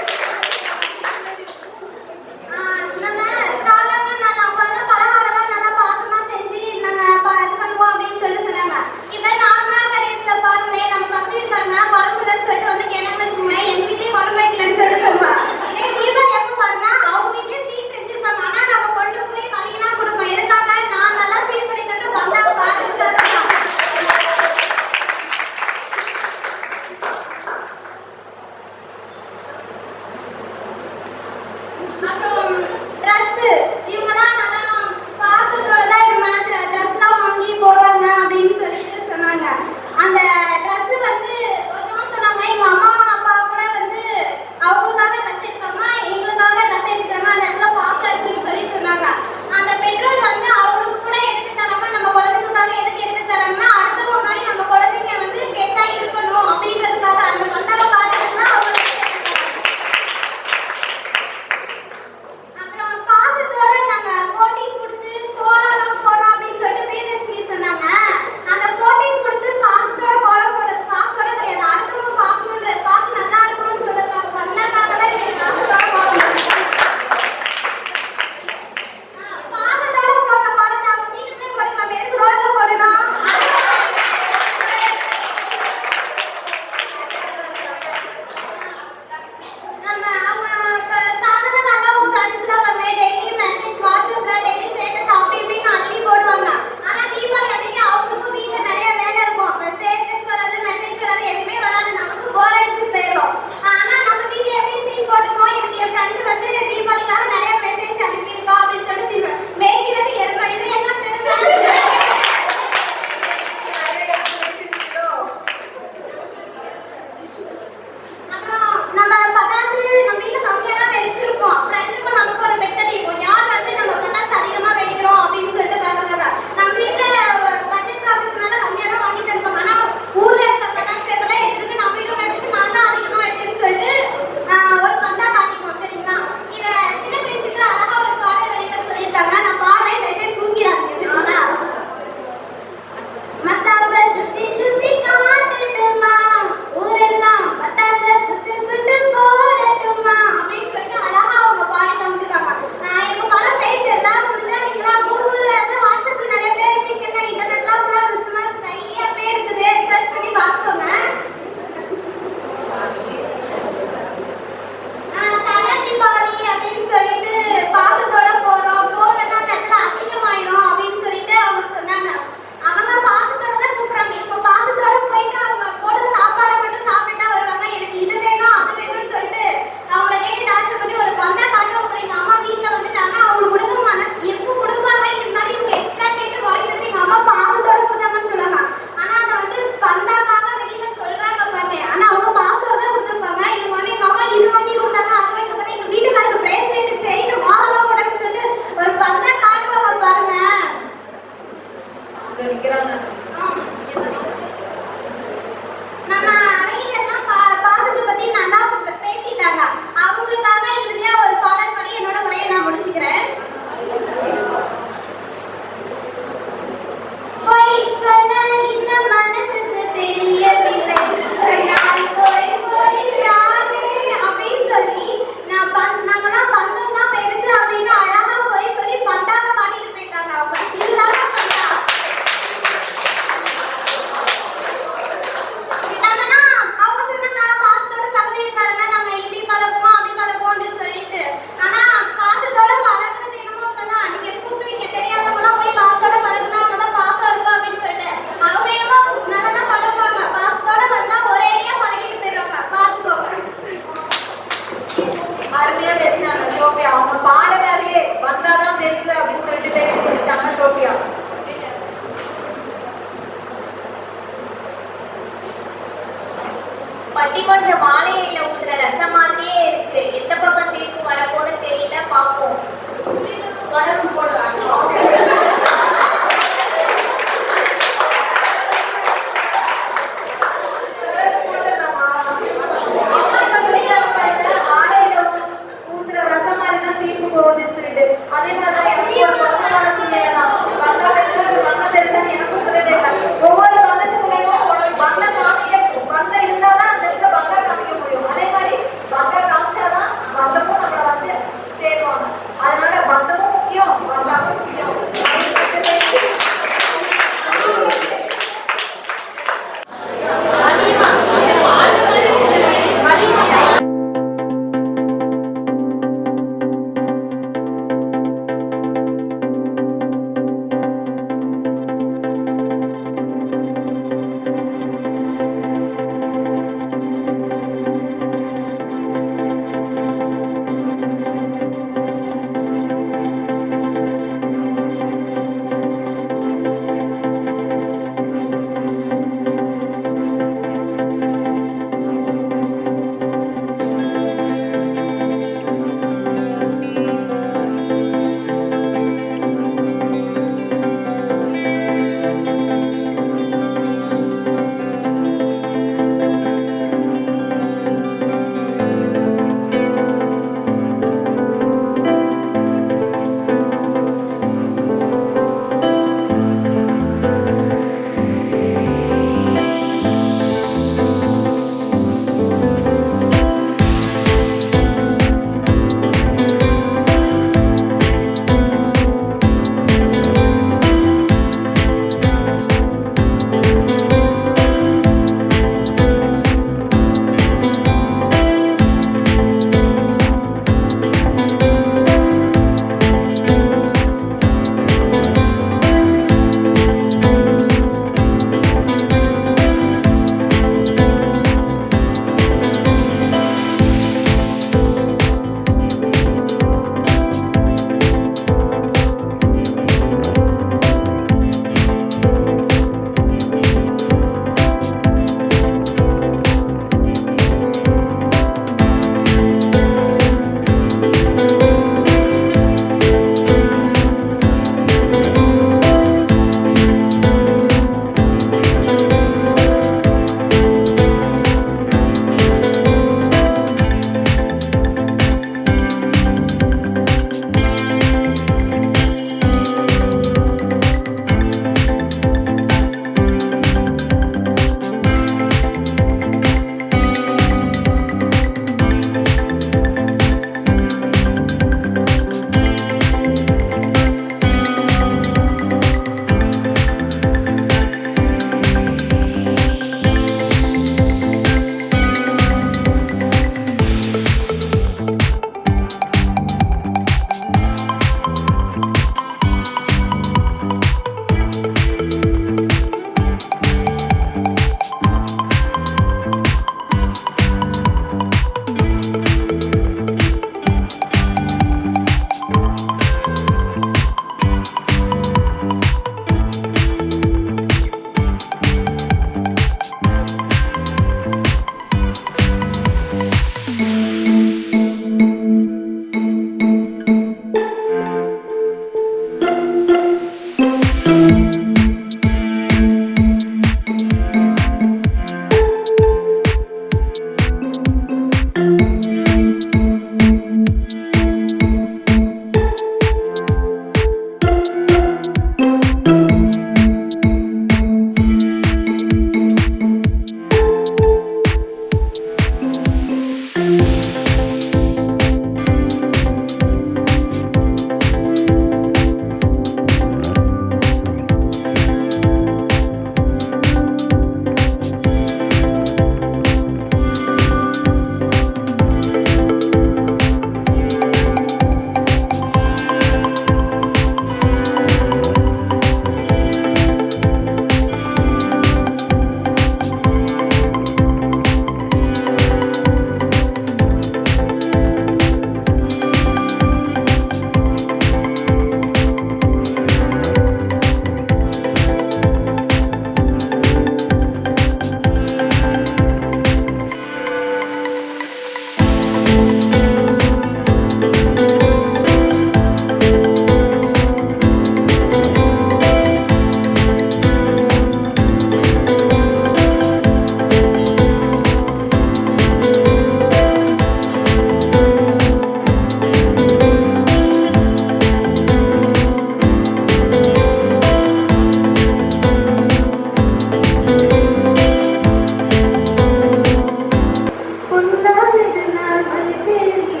திருநாள் மணி தேடி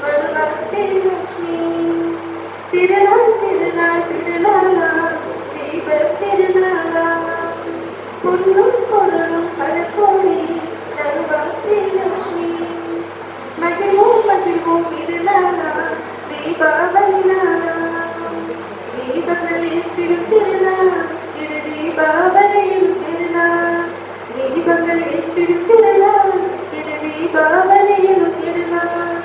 வருவாள் ஸ்ரீலக்ஷ்மி. திருநாள் திருநாள் திருநாளா தீப திருநாளா பொன்னும் பொருளும் பல கோடி தருவாள் ஸ்ரீலக்ஷ்மி. மகிழ்வோம் மகிழ்வோம் இது நாளா தீபாவளி நாளா. தீபங்கள் ஏற்றிடும் திருநாள் இது தீபாவளியின் திருநாள். தீபங்கள் ஏற்றிடும் திருநாள் இது தீபாவளியின் திருநாள்.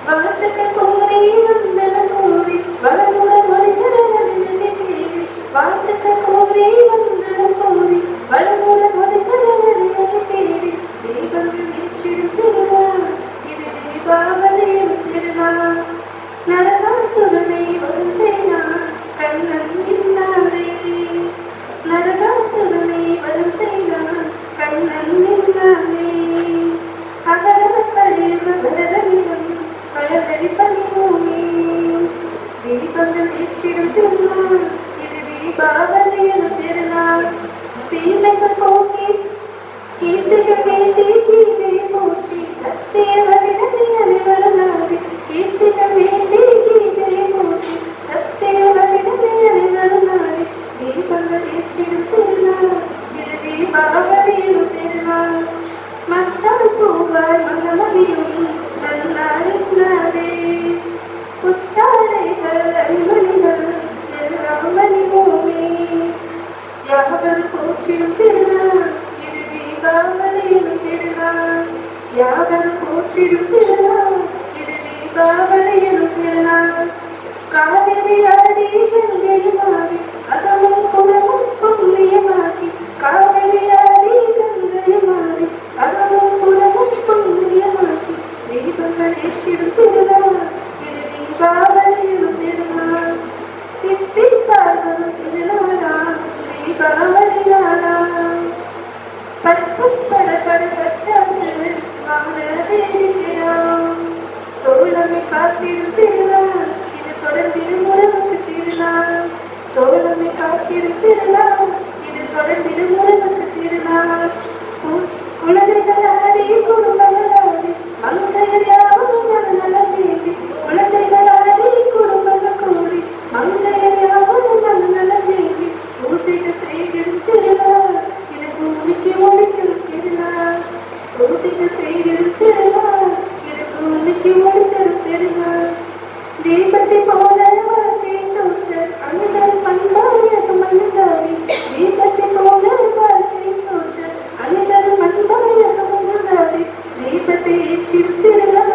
வாழ்த்துக்கள் கூறி வந்தனம் கூறி வளமுடன் மொழிபெறவழிந்ததை தேடி. வாழ்த்துக்கள் கூறி வந்தனம் கூறி வளமுடன் மொழிபெறவழிந்ததை தேடி. தீபங்கள் ஏற்றிடும் திருநாள் இது தீபாவளியின் திருநாள். நரகாசுரனை வரும் செய்தான் கண்ணன் இன்னாரே. நரகாசுரனை வரும் செய்தான் கண்ணன் இன்னாரே. அகரத கழிவு பரதமிடம் கடலடி பணிவோமே. தீபங்கள் ஏற்றிடும் திருநாள் இது தீபாவளியின் பெருநாள். தீமைகள் போக்கி கீர்த்திகள் வேண்டி கீதை போற்றி சத்திய வழிதனை அனைவருநாடி. கீர்த்திகள் வேண்டி கீதை போற்றி சத்திய வழிதனை அனைவருநாடி. தீபங்கள் ஏற்றிடும் திருநாள் இது தீபாவளியின் பெருநாள். மத்தால் பூவாய் மனமணியும் நன்னாரினாலே. புத்தாடைகள் அணிமணிகள் எல்லாம் மணிவோமே. யாவர் போற்றிடும் திருநாள் இது தீபாவளியின் திருநாள். யாவர் போற்றிடும் திருநாள் இது தீபாவளியின் திருநாள். காவிரி ஆடி கங்கையுமாடி அகமும் புறமும் புண்ணியமாக்கி. காவிரி ஆடி கங்கையுமாடி அகமும் புறமும் புண்ணியமாக்கி. தீபங்கள் ஏற்றிடும் திருநாள் இது தீபாவளியின் திருநாள். தித்தி பார்வதும் திருநாளா தீபாவளி நாளா. பற்பட பட்டாசு வாழ வேண்டிக்கிறான். தோழமை காத்திடும் திருநாள் இது தொடர்ந்திடும் உறவுக்கு திருநாள். தோழமை காத்திடும் திருநாள் இது தொடர்ந்திடும் உறவுக்கு திருநாள். குழந்தைகள் ஆடி குடும்பங்கள் ஆடி மங்கையர் யாவரும் மனநல வேண்டி. குழந்தைகள் ஆடி குடும்பங்கள் கூடி மங்கையர் யாவரும் மனநல வேண்டி. பூஜைகள் செய்திடும் திருநாள் இது பூமிக்கு ஒளிக்கும் திருநாள். பூஜைகள் செய்திடும் திருநாள் இது பூமிக்கு ஒளித்தரும் திருநாள். தீபத்தை போல வாழ்க்கை தோற்ற அணிதல் பண்பாயக மனிதாரி. தீபத்தை போல வாழ்க்கை தோற்ற அணிதல் பண்பாயக மனிதாரி. தீபத்தை ஏற்றிடும் திருநாள்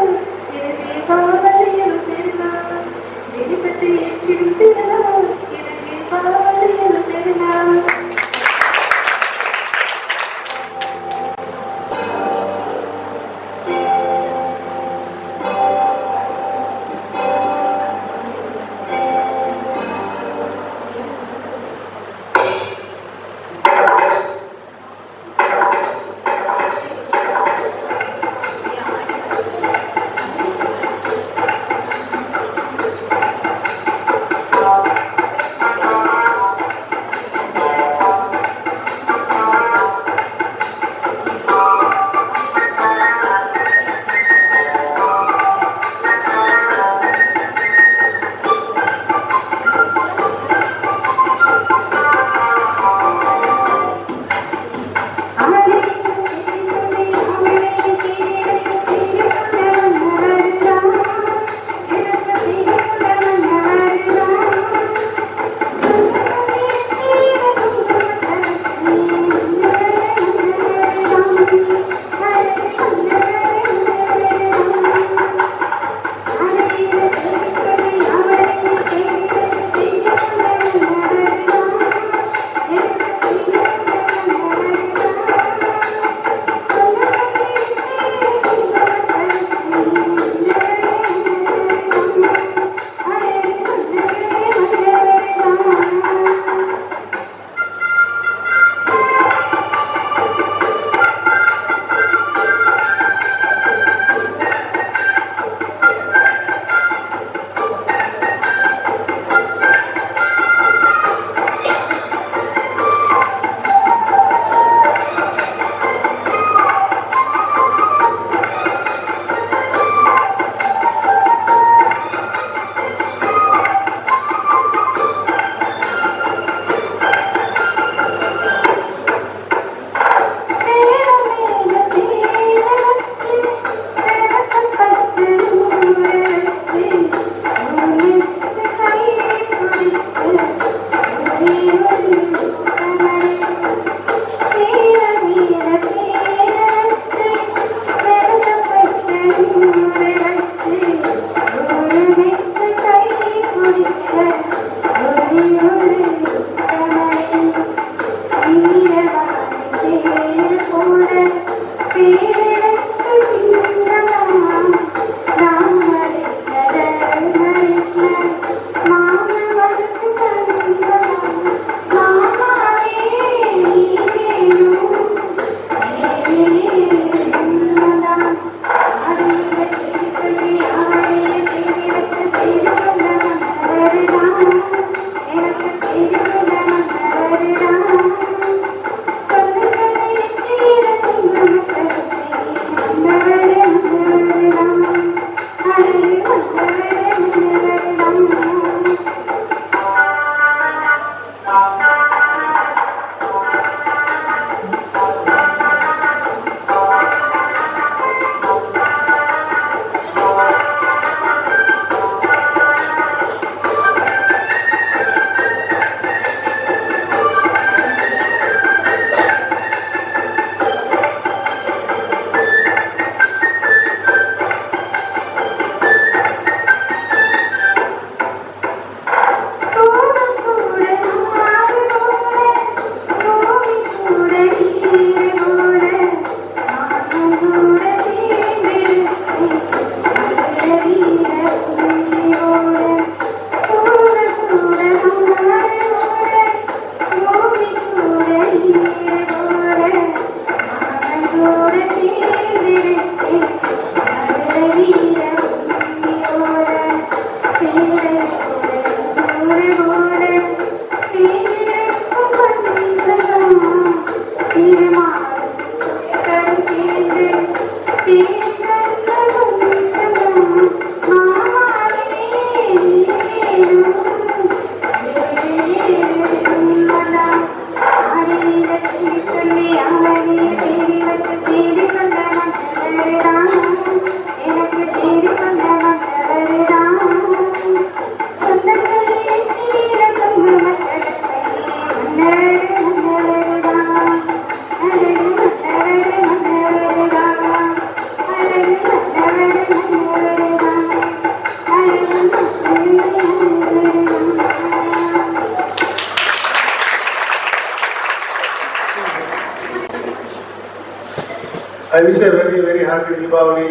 I wish a very, very happy Deepavali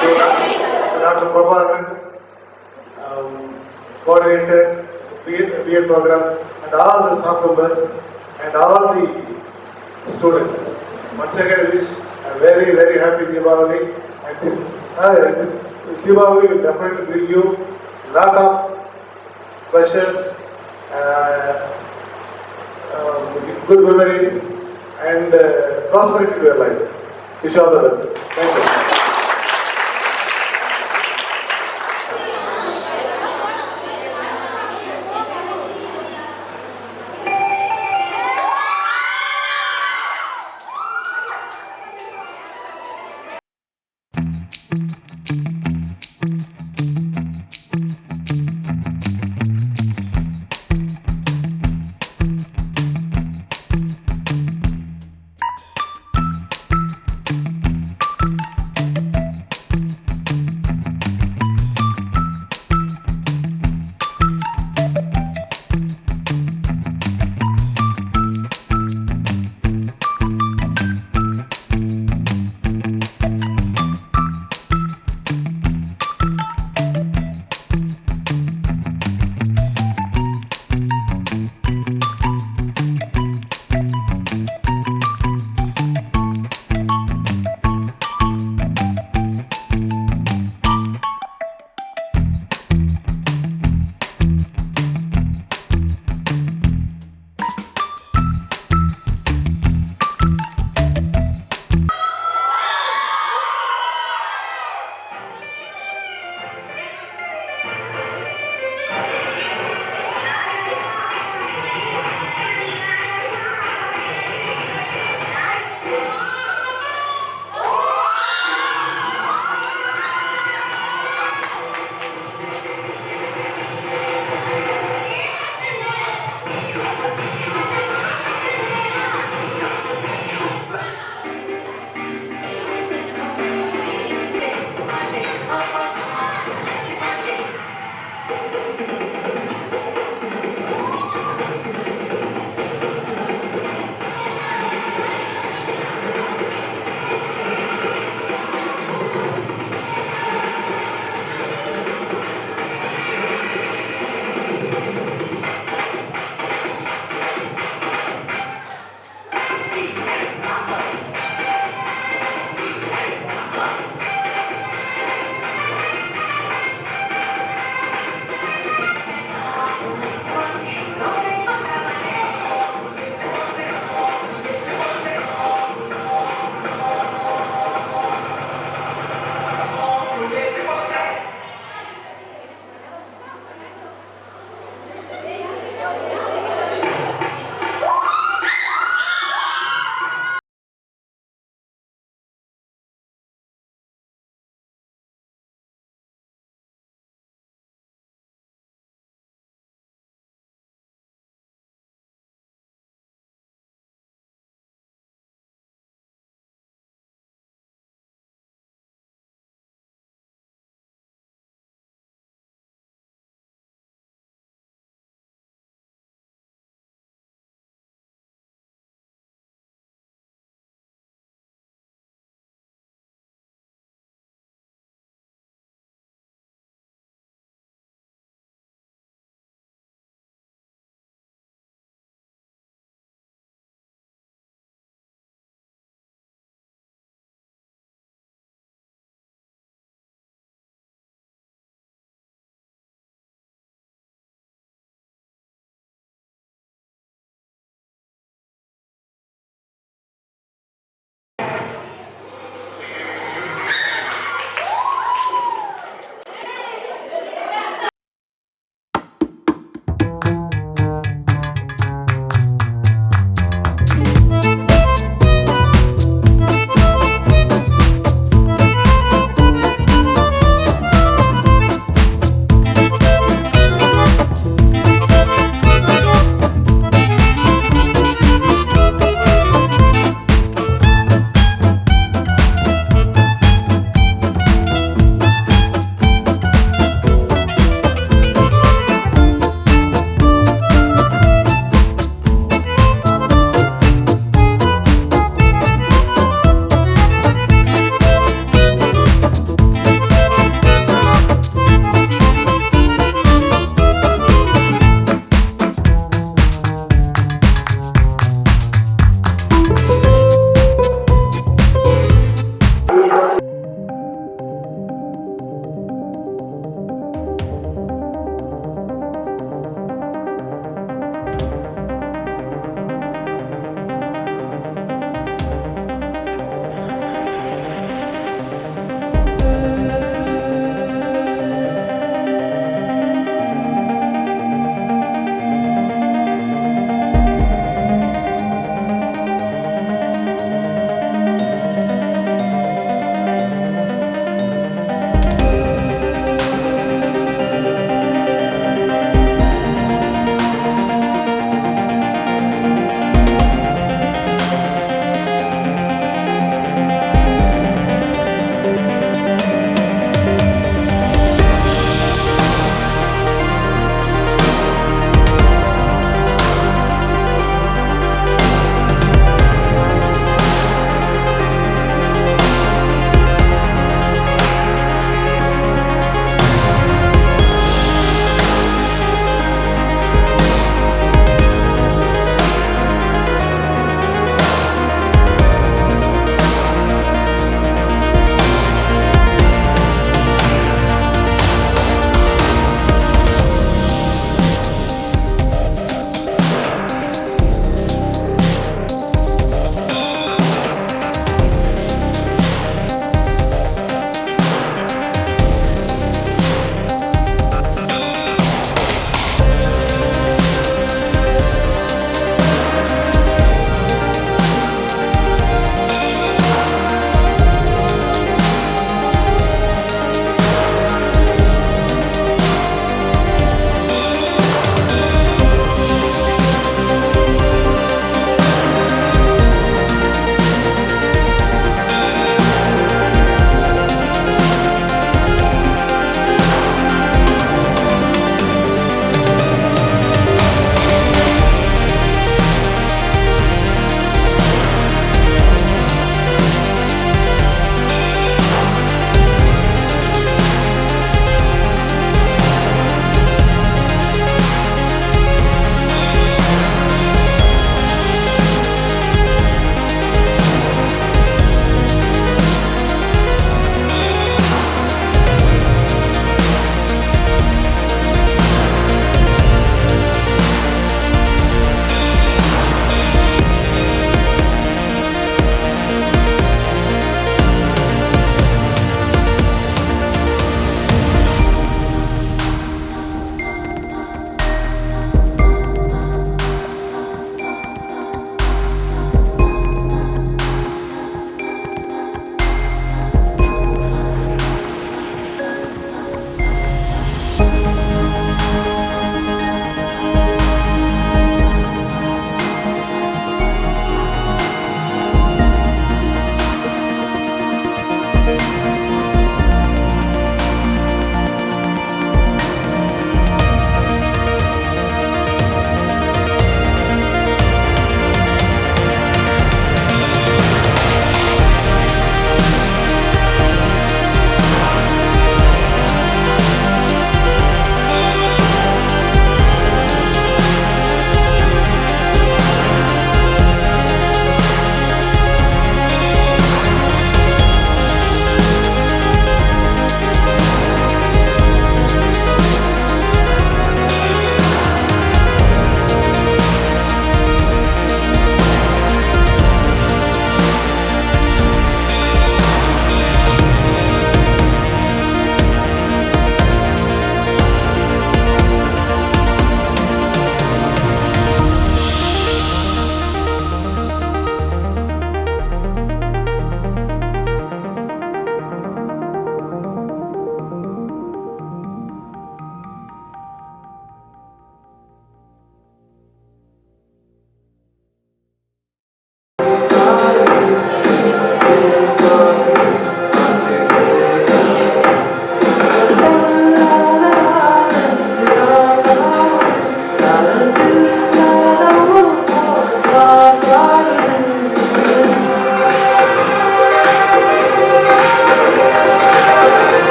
to Dr. Prabhakaran, coordinator, BEd programs, and all the staff members and all the students. Once again, I wish a very, very happy Deepavali. And this Deepavali will definitely bring you a lot of pleasures, good memories, and prosperity to your life. Wish you all the best. Thank you.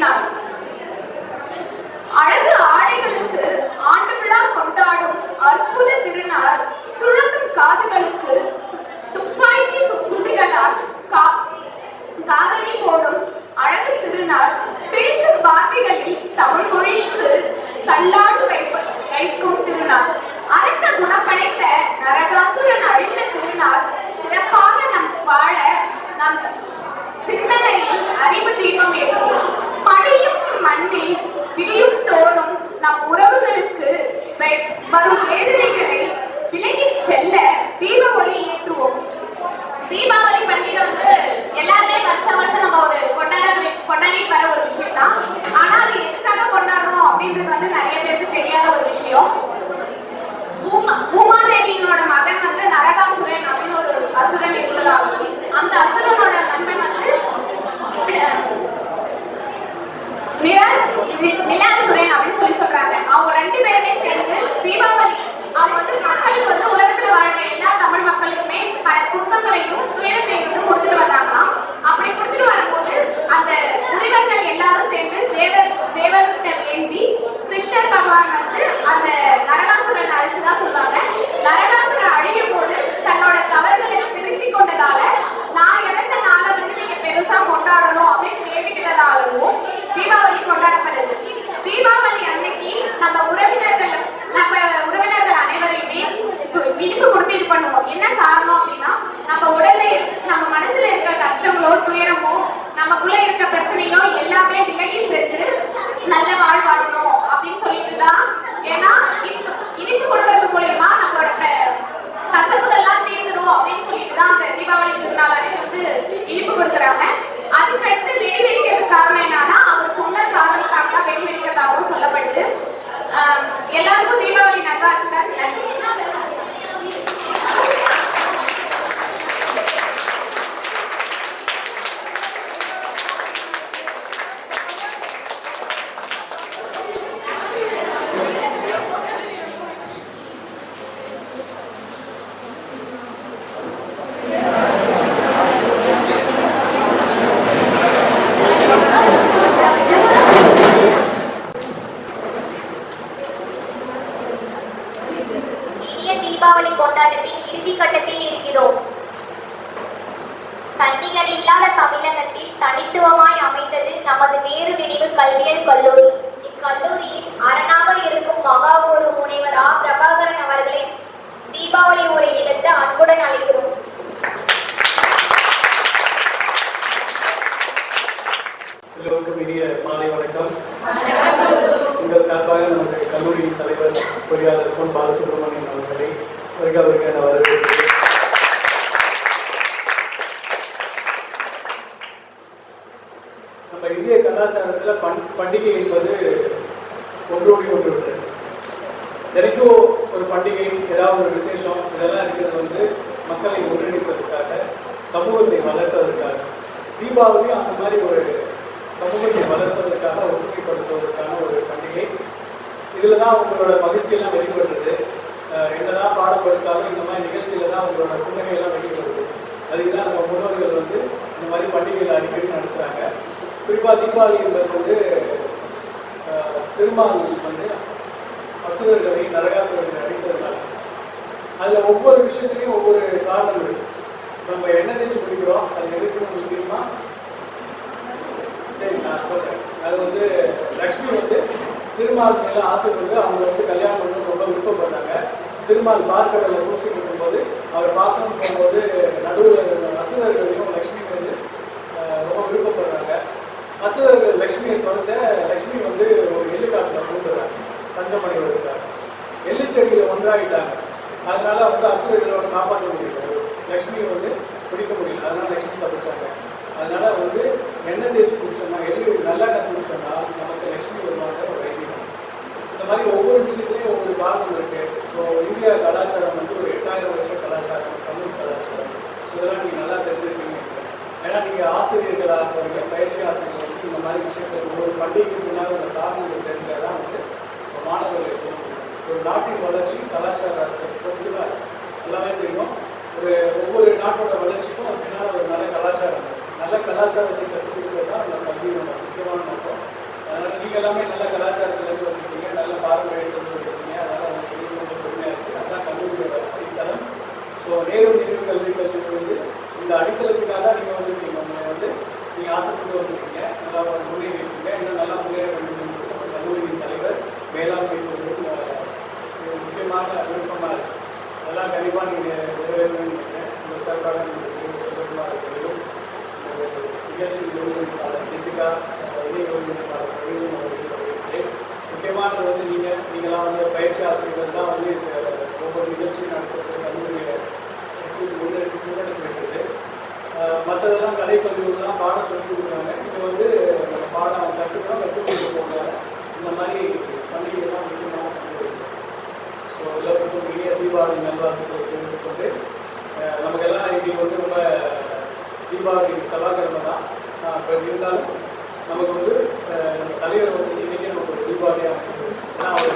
திருநாள். அழகு ஆடைகளுக்கு ஆண்டு விழா கொண்டாடும் அற்புத திருநாள். சுழலும் காதுகளுக்கு துப்பாக்கி குண்டுகளால் காரணி போடும் அழகு திருநாள். பேசும் வார்த்தைகளில் தமிழ் மொழிக்கு தள்ளாடு வைக்கும் திருநாள். அரக்க குணப்படைத்த நரகாசுரன் அழிந்த திருநாள். சிறப்பாக நம் வாழ நம் சிந்தனையில் அறிவு தீபம் ஏற்றுவோம். படியும் மண்ணில் விடியும் தோறும் நம் உறவுகளுக்கு வரும் வேதனைகளை விலகிச் செல்ல தீப ஒளி ஏற்றுவோம். தீபாவளி பண்டிகை எல்லாருமே வருஷம் நம்ம ஒரு கொண்டாடி வர ஒரு விஷயம் தான். ஆனா அது எதுக்காக கொண்டாடுறோம் அப்படின்றது நிறைய பேருக்கு தெரியாத ஒரு விஷயம். பூமாதேவியோட மகன் நரகாசுரன் அப்படின்னு ஒரு அசுரன் இருந்ததாகும். அந்த அசுரனோட நண்பன் நிலாசுரன் அப்படின்னு சொல்றாங்க. அவங்க 2 பேருமே சேர்ந்து தீபாவளி அவங்க மக்களுக்கு உலகத்துல வாழ்ற எல்லா தமிழ் மக்களுக்குமே பல துன்பங்களையும் துயரத்தையும் கொடுத்துட்டு வந்தாங்களாம். அப்படி கொடுத்துட்டு வரும்போது அந்த முனிவர்கள் எல்லாரும் சேர்ந்து தேவர்கிட்ட வேண்டி கிருஷ்ணர் பகவான் அந்த நரகாசுரன் அழிச்சுதான் சொல்றாங்க. நரகாசுரன் அழியும் போது தன்னோட தவறுகளை திருத்திக் கொண்டதால நான் இறந்த நாளை நீங்க பெருசா கொண்டாடணும் அப்படின்னு வேண்டிக்கிட்டதாகவும் தீபாவளி கொண்டாடப்படுது. தீபாவளி அன்னைக்கு நம்ம உறவினர்கள் அனைவரையுமே விடுப்பு கொடுத்து இது பண்ணுவோம். என்ன காரணம் அப்படின்னா நம்ம உடல்ல நம்ம மனசுல இருக்க கஷ்டங்களோ துயரமோ நமக்குள்ள இருக்க பிரச்சனையோ எல்லாமே விலகி சென்று நல்ல வாழ்வாழணும் அப்படின்னு சொல்லிட்டு தான். ஏன்னா இனிப்பு கொடுக்கறது மூலியமா நம்மளோட கசப்புகள்லாம் தீர்ந்துடும் அப்படின்னு சொல்லிட்டு தான் அந்த தீபாவளி திருநாள் அன்னைக்கு இனிப்பு கொடுக்குறாங்க. அதுக்கடுத்து வெடி வெடிக்கிறது காரணம் என்னன்னா அவர் சொன்ன காரணத்துக்காக தான் வெடி வெடிக்கிறதாகவும் சொல்லப்படுது. எல்லாருக்கும் தீபாவளி நல்வாழ்த்துக்கள். நன்றி. தீபாவளி கொண்டாட்டத்தின் இறுதி கட்டத்தில் இருக்கிறோம். பண்டிகை இல்லாத தமிழகத்தில் தனித்துவமாய் அமைந்தது நமது நேரு நினைவு கல்வியியல் கல்லூரி. இக்கல்லூரியில் அரணாக இருக்கும் மகாகுரு முனைவர் ஆ. பிரபாகரன் அவர்களை தீபாவளி உரை நிகழ்த்த அன்புடன் அழைக்கிறோம். எல்லோருக்கும் இனிய மாலை வணக்கம். உங்கள் சார்பாக நமது கல்லூரியின் தலைவர் பொறியாளர் பொன் பாலசுப்ரமணியன் அவர்களை வருக என வரவேற்கிறேன். நம்ம இந்திய கலாச்சாரத்தில் பண்டிகை என்பது ஒன்றோடு ஒன்று உள்ளது. எனக்கும் ஒரு பண்டிகை, ஏதாவது ஒரு விசேஷம், இதெல்லாம் இருக்கிறது மக்களை ஒன்றிணைப்பதற்காக, சமூகத்தை வளர்ப்பதற்காக. தீபாவளி அந்த மாதிரி ஒரு சமூகத்தை வளர்ப்பதற்காக, ஒற்றுமைப்படுத்துவதற்கான ஒரு பண்டிகை. இதில் தான் உங்களோட மகிழ்ச்சியெல்லாம் வெளிப்படுறது. என்னதான் பாடம் படித்தாலும் இந்த மாதிரி நிகழ்ச்சியில தான் உங்களோட புன்னகையெல்லாம் வெளிப்படுது. அதுக்கு தான் நம்ம முன்னோர்கள் இந்த மாதிரி பண்டிகைகள் அடிக்கடி நடத்துகிறாங்க. குறிப்பாக தீபாவளி என்பது திருமால் அசுரர்களை நரகாசுரர்களை அடிப்பதனால அதில் ஒவ்வொரு விஷயத்துலையும் ஒவ்வொரு காரணம் இருக்கு. நம்ம எண்ணெய் தேய்ச்சி குடிக்கிறோம், அது எதுக்குன்னு உங்களுக்கு தெரியுமா? சரி, நான் சொல்றேன். அது லக்ஷ்மி திருமால் மேல ஆசை கொண்டு அவங்க கல்யாணம் பண்ணணும் ரொம்ப விருப்பப்பட்டாங்க. திருமால் பார்க்கடலை பூசி கொடுக்கும்போது அவர் பார்க்கணும்னு போகும்போது நடுவில் அசுரர்களையும் லக்ஷ்மி ரொம்ப விருப்பப்படுறாங்க. அசுரர்கள் லக்ஷ்மியை தொடர்ந்த லக்ஷ்மி ஒரு எள்ளுக்காட்டில் கூட்டுறாங்க தங்கமணி வருகிறாங்க. எள்ளு செடியில் ஒன்றாயிட்டாங்க. அதனால அசுரர்களோட காப்பாற்ற முடியல. லக்ஷ்மி பிடிக்க முடியல. அதனால லக்ஷ்மி தப்பிச்சாங்க. அதனால எண்ணெய் தேய்ச்சி குடிச்சோம்னா, எள்ளு நல்லெண்ணெய் குடிச்சோம்னா நமக்கு லக்ஷ்மி வருவாங்க ஒரு ஐதீகம். இந்த மாதிரி ஒவ்வொரு விஷயத்துலையும் ஒவ்வொரு காரணம் இருக்கு. ஸோ இந்தியா கலாச்சாரம் ஒரு 8000 வருஷ கலாச்சாரம், தமிழ் கலாச்சாரம். ஸோ இதெல்லாம் நீங்கள் நல்லா தெரிஞ்சுருக்கீங்க. ஏன்னா நீங்கள் ஆசிரியர்களாக இருக்கவங்க, பயிற்சி ஆசிரியர்கள் இந்த மாதிரி விஷயத்தில் ஒவ்வொரு பண்டிகைக்கு பின்னால் ஒரு காரணங்கள் தெரிஞ்சாதான் மாணவர்களை சொல்ல முடியும். ஒரு நாட்டின் வளர்ச்சி கலாச்சாரத்தை பொறுத்துதான் எல்லாமே தெரியும். ஒவ்வொரு நாட்டோட வளர்ச்சிக்கும் பின்னால் ஒரு நல்ல கலாச்சாரம், நல்ல கலாச்சாரத்தை கற்றுக் கொடுக்கிறது தான் அந்த கல்வியோட முக்கியமான நோக்கம். படிச்சீங்க, நல்லா முன்னேறிட்டீங்க, இன்னும் நல்லா முன்னேற வேண்டும் என்று நம்ம கல்லூரியின் தலைவர் மேலாண்மை முக்கியமான விருப்பமாக இருக்கு. அதெல்லாம் கண்டிப்பாக நீங்கள் நிறைவேறணும்னு நினைக்கிறேன். உங்கள் சார்பாக சொல்லமாக இருக்கிறதும் நிகழ்ச்சியில் ஒருங்கிணைப்பாளர் தீபிகா, இணை ஒருங்கிணைப்பாளர் பிரவீன் அவர்களே, முக்கியமானது வந்து நீங்களாம் வந்து பயிற்சி ஆசிரியர்கள் தான் வந்து ஒவ்வொரு நிகழ்ச்சியும் நடத்துறது கல்லூரியை முன்னெடுத்து வைக்கிறது. மற்றதெல்லாம் கலைக்கல்லூரிலாம் பாடம் சொல்லி கொடுக்குறாங்க. இங்கே வந்து நம்ம பாடம் கற்றுக்கலாம், கற்றுக் கொடுக்க போகிறாங்க. இந்த மாதிரி பண்டிகைலாம் முக்கியமான பண்டிகை. ஸோ எல்லோருக்கும் இனிய தீபாவளி நல்வாழ்த்துக்களை தெரிவித்துக் கொண்டு நமக்கெல்லாம் இன்னைக்கு வந்து ரொம்ப தீபாவளி செவ்வாய்க்கிழமை தான். இப்போ இருந்தாலும் நமக்கு வந்து நம்ம தலைவர் வந்து இன்னைக்கே நமக்கு ஒரு தீபாவளியாக அமைச்சிருக்கு. ஏன்னா அவர்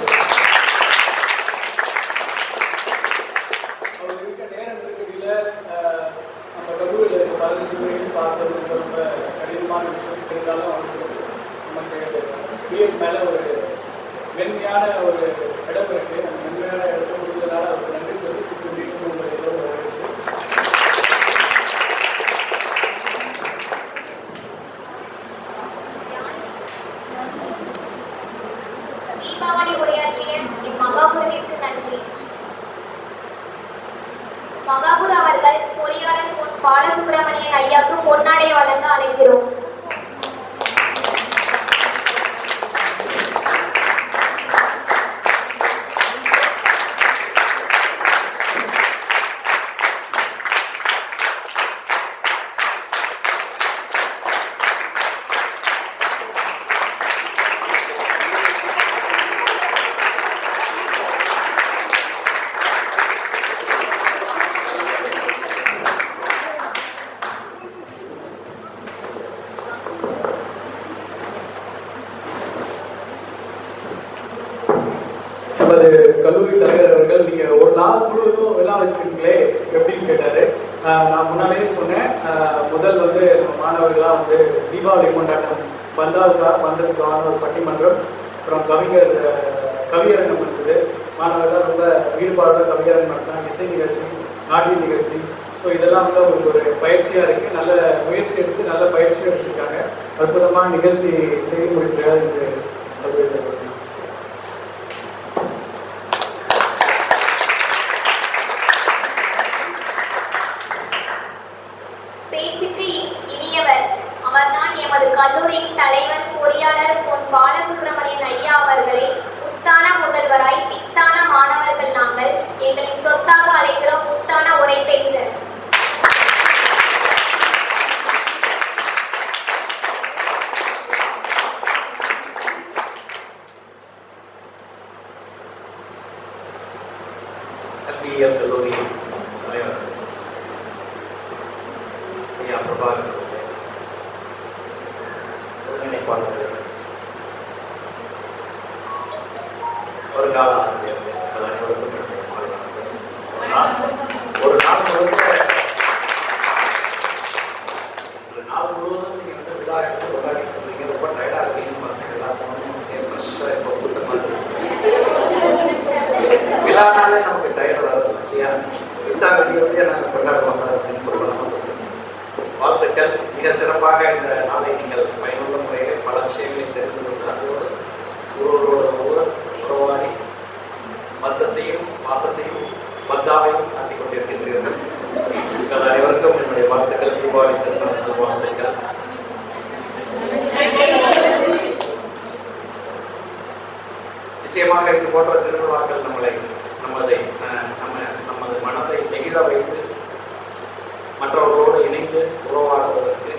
இருக்க நேரம் இருக்கிறதுல நம்ம கல்லூரியில் இருக்க 15 வரைக்கும் பார்க்கறது ரொம்ப கடினமான விஷயம். இருந்தாலும் அவருக்கு நமக்கு பிஎட் மேலே ஒரு மென்மையான ஒரு இடம் இருக்கு. அந்த மென்மையான இடத்தை முடிஞ்சதால அவருக்கு நன்றி சொல்லி உங்களை எல்லோரும் தீபாவளி உரையாற்றிய இம்மகாபுரத்திற்கு நன்றி. மகாபுர் அவர்கள் பொறியாளர் பொன் பாலசுப்ரமணியன் ஐயாவுக்கு பொன்னாடை வழங்க அழைக்கிறோம். கல்லூரி தலைவர் அவர்கள் நீங்க ஒரு நாள் முழுவதும் விழா வச்சிருக்கீங்களே எப்படின்னு கேட்டாரு. நான் முன்னாலேயே சொன்னேன், முதல் வந்து மாணவர்களா வந்து தீபாவளி கொண்டாட்டம் பந்தத்துக்கான ஒரு பட்டிமன்றம், அப்புறம் கவியரங்கம் இருந்தது. மாணவர்கள் ரொம்ப ஈடுபாடு கவியரங்கம் நடத்தினாங்க, இசை நிகழ்ச்சி, நாட்டிய நிகழ்ச்சி. ஸோ இதெல்லாம் வந்து அவங்களுக்கு ஒரு பயிற்சியா இருக்கு. நல்ல முயற்சி எடுத்து நல்ல பயிற்சி எடுத்திருக்காங்க. அற்புதமான நிகழ்ச்சி செய்து முடிக்கிறார் என்று கல்வி. பேச்சுக்கு இனியவர் அவர்தான் எமது கல்லூரியின் தலைவர் பொறியாளர் பொன் பாலசுப்ரமணியன் ஐயா அவர்களே. முத்தான முதல்வராய் பித்தான மாணவர்கள் நாங்கள் எங்களின் சொத்தாக அழைக்கிறோம் முத்தான உரை பேச. கல்வியியல் கல்லூரி தலைவர் பிரபாகர் ஒருங்கிணைப்பாளர்கள், வருங்கால ஆசிரியர்கள், அனைவருக்கும் ஒரு நாள் முழுவதும் நீங்க வந்து விழா எடுத்து கொண்டாடிட்டு இருக்கீங்க. ரொம்ப டயர்டா இருக்கீங்கன்னு பார்த்தேன். எல்லாருக்கும் ஃப்ரெஷ்ஷாக இப்போ புத்தமாக இருக்கு. விழானாலே நமக்கு டயர்ட் வரும் இல்லையா? வித்தாகதியை வந்து நாங்கள் கொண்டாடுவோம் சார் அப்படின்னு சொல்லலாமா சொல்லுங்க. வாழ்த்துக்கள். மிக சிறப்பாக இந்த நாளை நீங்கள் பயனுள்ள முறையில் பல விஷயங்களை தெரிந்து கொண்டு அதோடு ஒருவரோட உறவாடி பந்தத்தையும் பாசத்தையும் பந்தாவையும் காட்டிக் கொண்டிருக்கின்றீர்கள். உங்கள் அனைவருக்கும் என்னுடைய வாழ்த்துக்கள். தீபாவளி திருநாள் வாழ்த்துக்கள். நிச்சயமாக இது போன்ற திருவிழாக்கள் நமது மனதை நெகிழ வைத்து மற்றவர்களோடு இணைந்து உறவாடுவதற்கு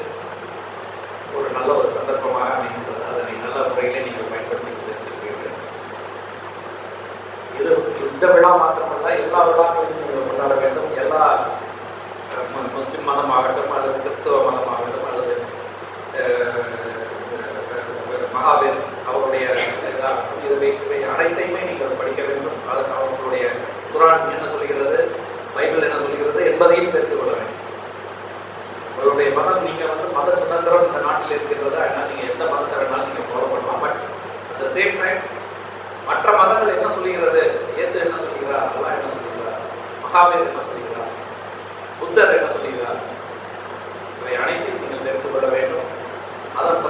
ஒரு நல்ல ஒரு சந்தர்ப்பமாக அமைகின்றது. அதனை நல்ல முறையிலே நீங்கள் பயன்படுத்தி கொண்டிருக்கிறீர்கள். இது இந்த விழா மாத்திரமல்ல, எல்லா விழாக்களையும் நீங்கள் கொண்டாட வேண்டும். எல்லா முஸ்லிம் மதம் ஆகட்டும் அல்லது கிறிஸ்தவ மதம் ஆகட்டும் அல்லது மகாவீர் அவருடைய இவை அனைத்தையுமே நீங்கள் படிக்க வேண்டும். அதற்கு அவர்களுடைய குர்ஆன் என்ன சொல்கிறது, பைபிள் என்ன சொல்கிறது என்பதையும் தெரிந்து கொள்ள வேண்டும். உங்களுடைய மதம் நீங்க வந்து மத சுதந்திரம் இந்த நாட்டில் இருக்கிறது. அதனால் நீங்க எந்த மதத்தை வேணாலும் நீங்க ஃபாலோ பண்ணலாம். But at the same time மற்ற மதங்கள் என்ன சொல்லுகிறது, இயேசு என்ன சொல்லுகிறார், அல்லாஹ் என்ன சொல்லுகிறார், மகாவீர் என்ன சொல்லுகிறார், புத்தர் என்ன சொல்லுகிறார், இவை அனைத்தையும் நீங்கள் தெரிந்து கொள்ள வேண்டும். அதன்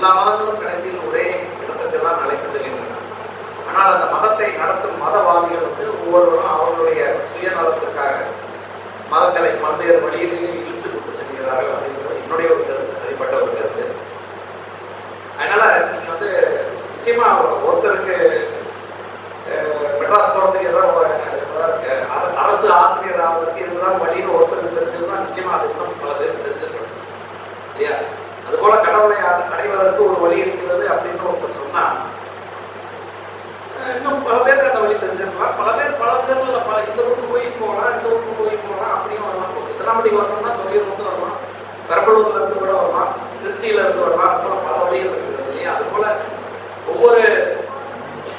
எல்லா மதங்களும் கடைசியில் ஒரே இடத்துக்கு தான் அழைத்து செல்கின்றன. ஆனால் அந்த மதத்தை நடத்தும் மதவாதிகள் வந்து ஒவ்வொருவரும் அவர்களுடைய சுயநலத்திற்காக மதங்களை பல்வேறு வழிகளிலே இழுத்து கொண்டு செல்கிறார்கள் அப்படிங்கிறது என்னுடைய ஒரு கருத்து, தனிப்பட்ட ஒரு கருத்து. அதனால நீங்க வந்து நிச்சயமா ஒருத்தருக்கு மெட்ராஸ் போறதுக்கு ஏதாவது அரசு ஆசிரியர் ஆவதற்கு இதுதான் வழின்னு ஒருத்தருக்கு தெரிஞ்சிருந்தா நிச்சயமா அது இன்னும் பல பேருக்கு தெரிஞ்சிருக்கணும் இல்லையா? அது போல கடவுளை அடைவதற்கு ஒரு வழி இருக்கிறது அப்படின்னு ஒருத்தர் சொன்னா இன்னும் பல பேருக்கு அந்த வழி தெரிஞ்சிருக்கலாம். பல பேர் பல விதங்களில் இந்த ஊருக்கு போய் போகலாம், இந்த ஊருக்கு போய் போகலாம், அப்படியும் வரலாம். திருவண்ணாமலைக்கு வரணும்னா துறையூர் வந்து வரலாம், பெரம்பலூர்ல இருந்து கூட வரலாம், திருச்சியில இருந்து வரலாம். அது போல பல வழிகள் இருக்கிறது இல்லையா? அது போல ஒவ்வொரு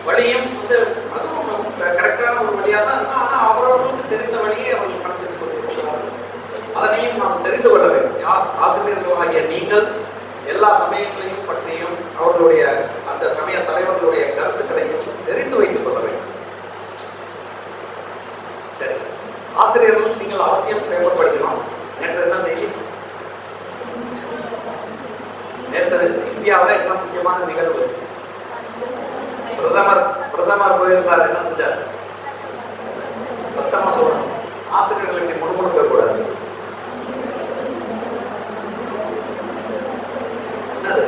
வழியும் வந்து அதுவும் கரெக்டான ஒரு வழியாக தான் இருக்கும். ஆனால் அவரவர்களுக்கு தெரிந்த வழியை அவர்கள் கணக்கெடுத்து கொண்டிருக்கிறார்கள். அதனையும் நாம் தெரிந்து கொள்ள வேண்டும். ஆசிரியர்களாகிய நீங்கள் எல்லா சமயங்களையும் பற்றியும் அவர்களுடைய அந்த சமய தலைவர்களுடைய கருத்துக்களையும் தெரிந்து வைத்துக் கொள்ள வேண்டும். சரி, ஆசிரியர்கள் நீங்கள் அவசியம் பேப்பர் படிக்கணும். நேற்று என்ன செய்தி? நேற்று இந்தியாவில் என்ன முக்கியமான நிகழ்வு? பிரதமர் போயிருந்தார். என்ன செஞ்சார்? சத்தமா சொல்லணும். ஆசிரியர்களுக்கு முழுமுழுக்க கூடாது. என்னது?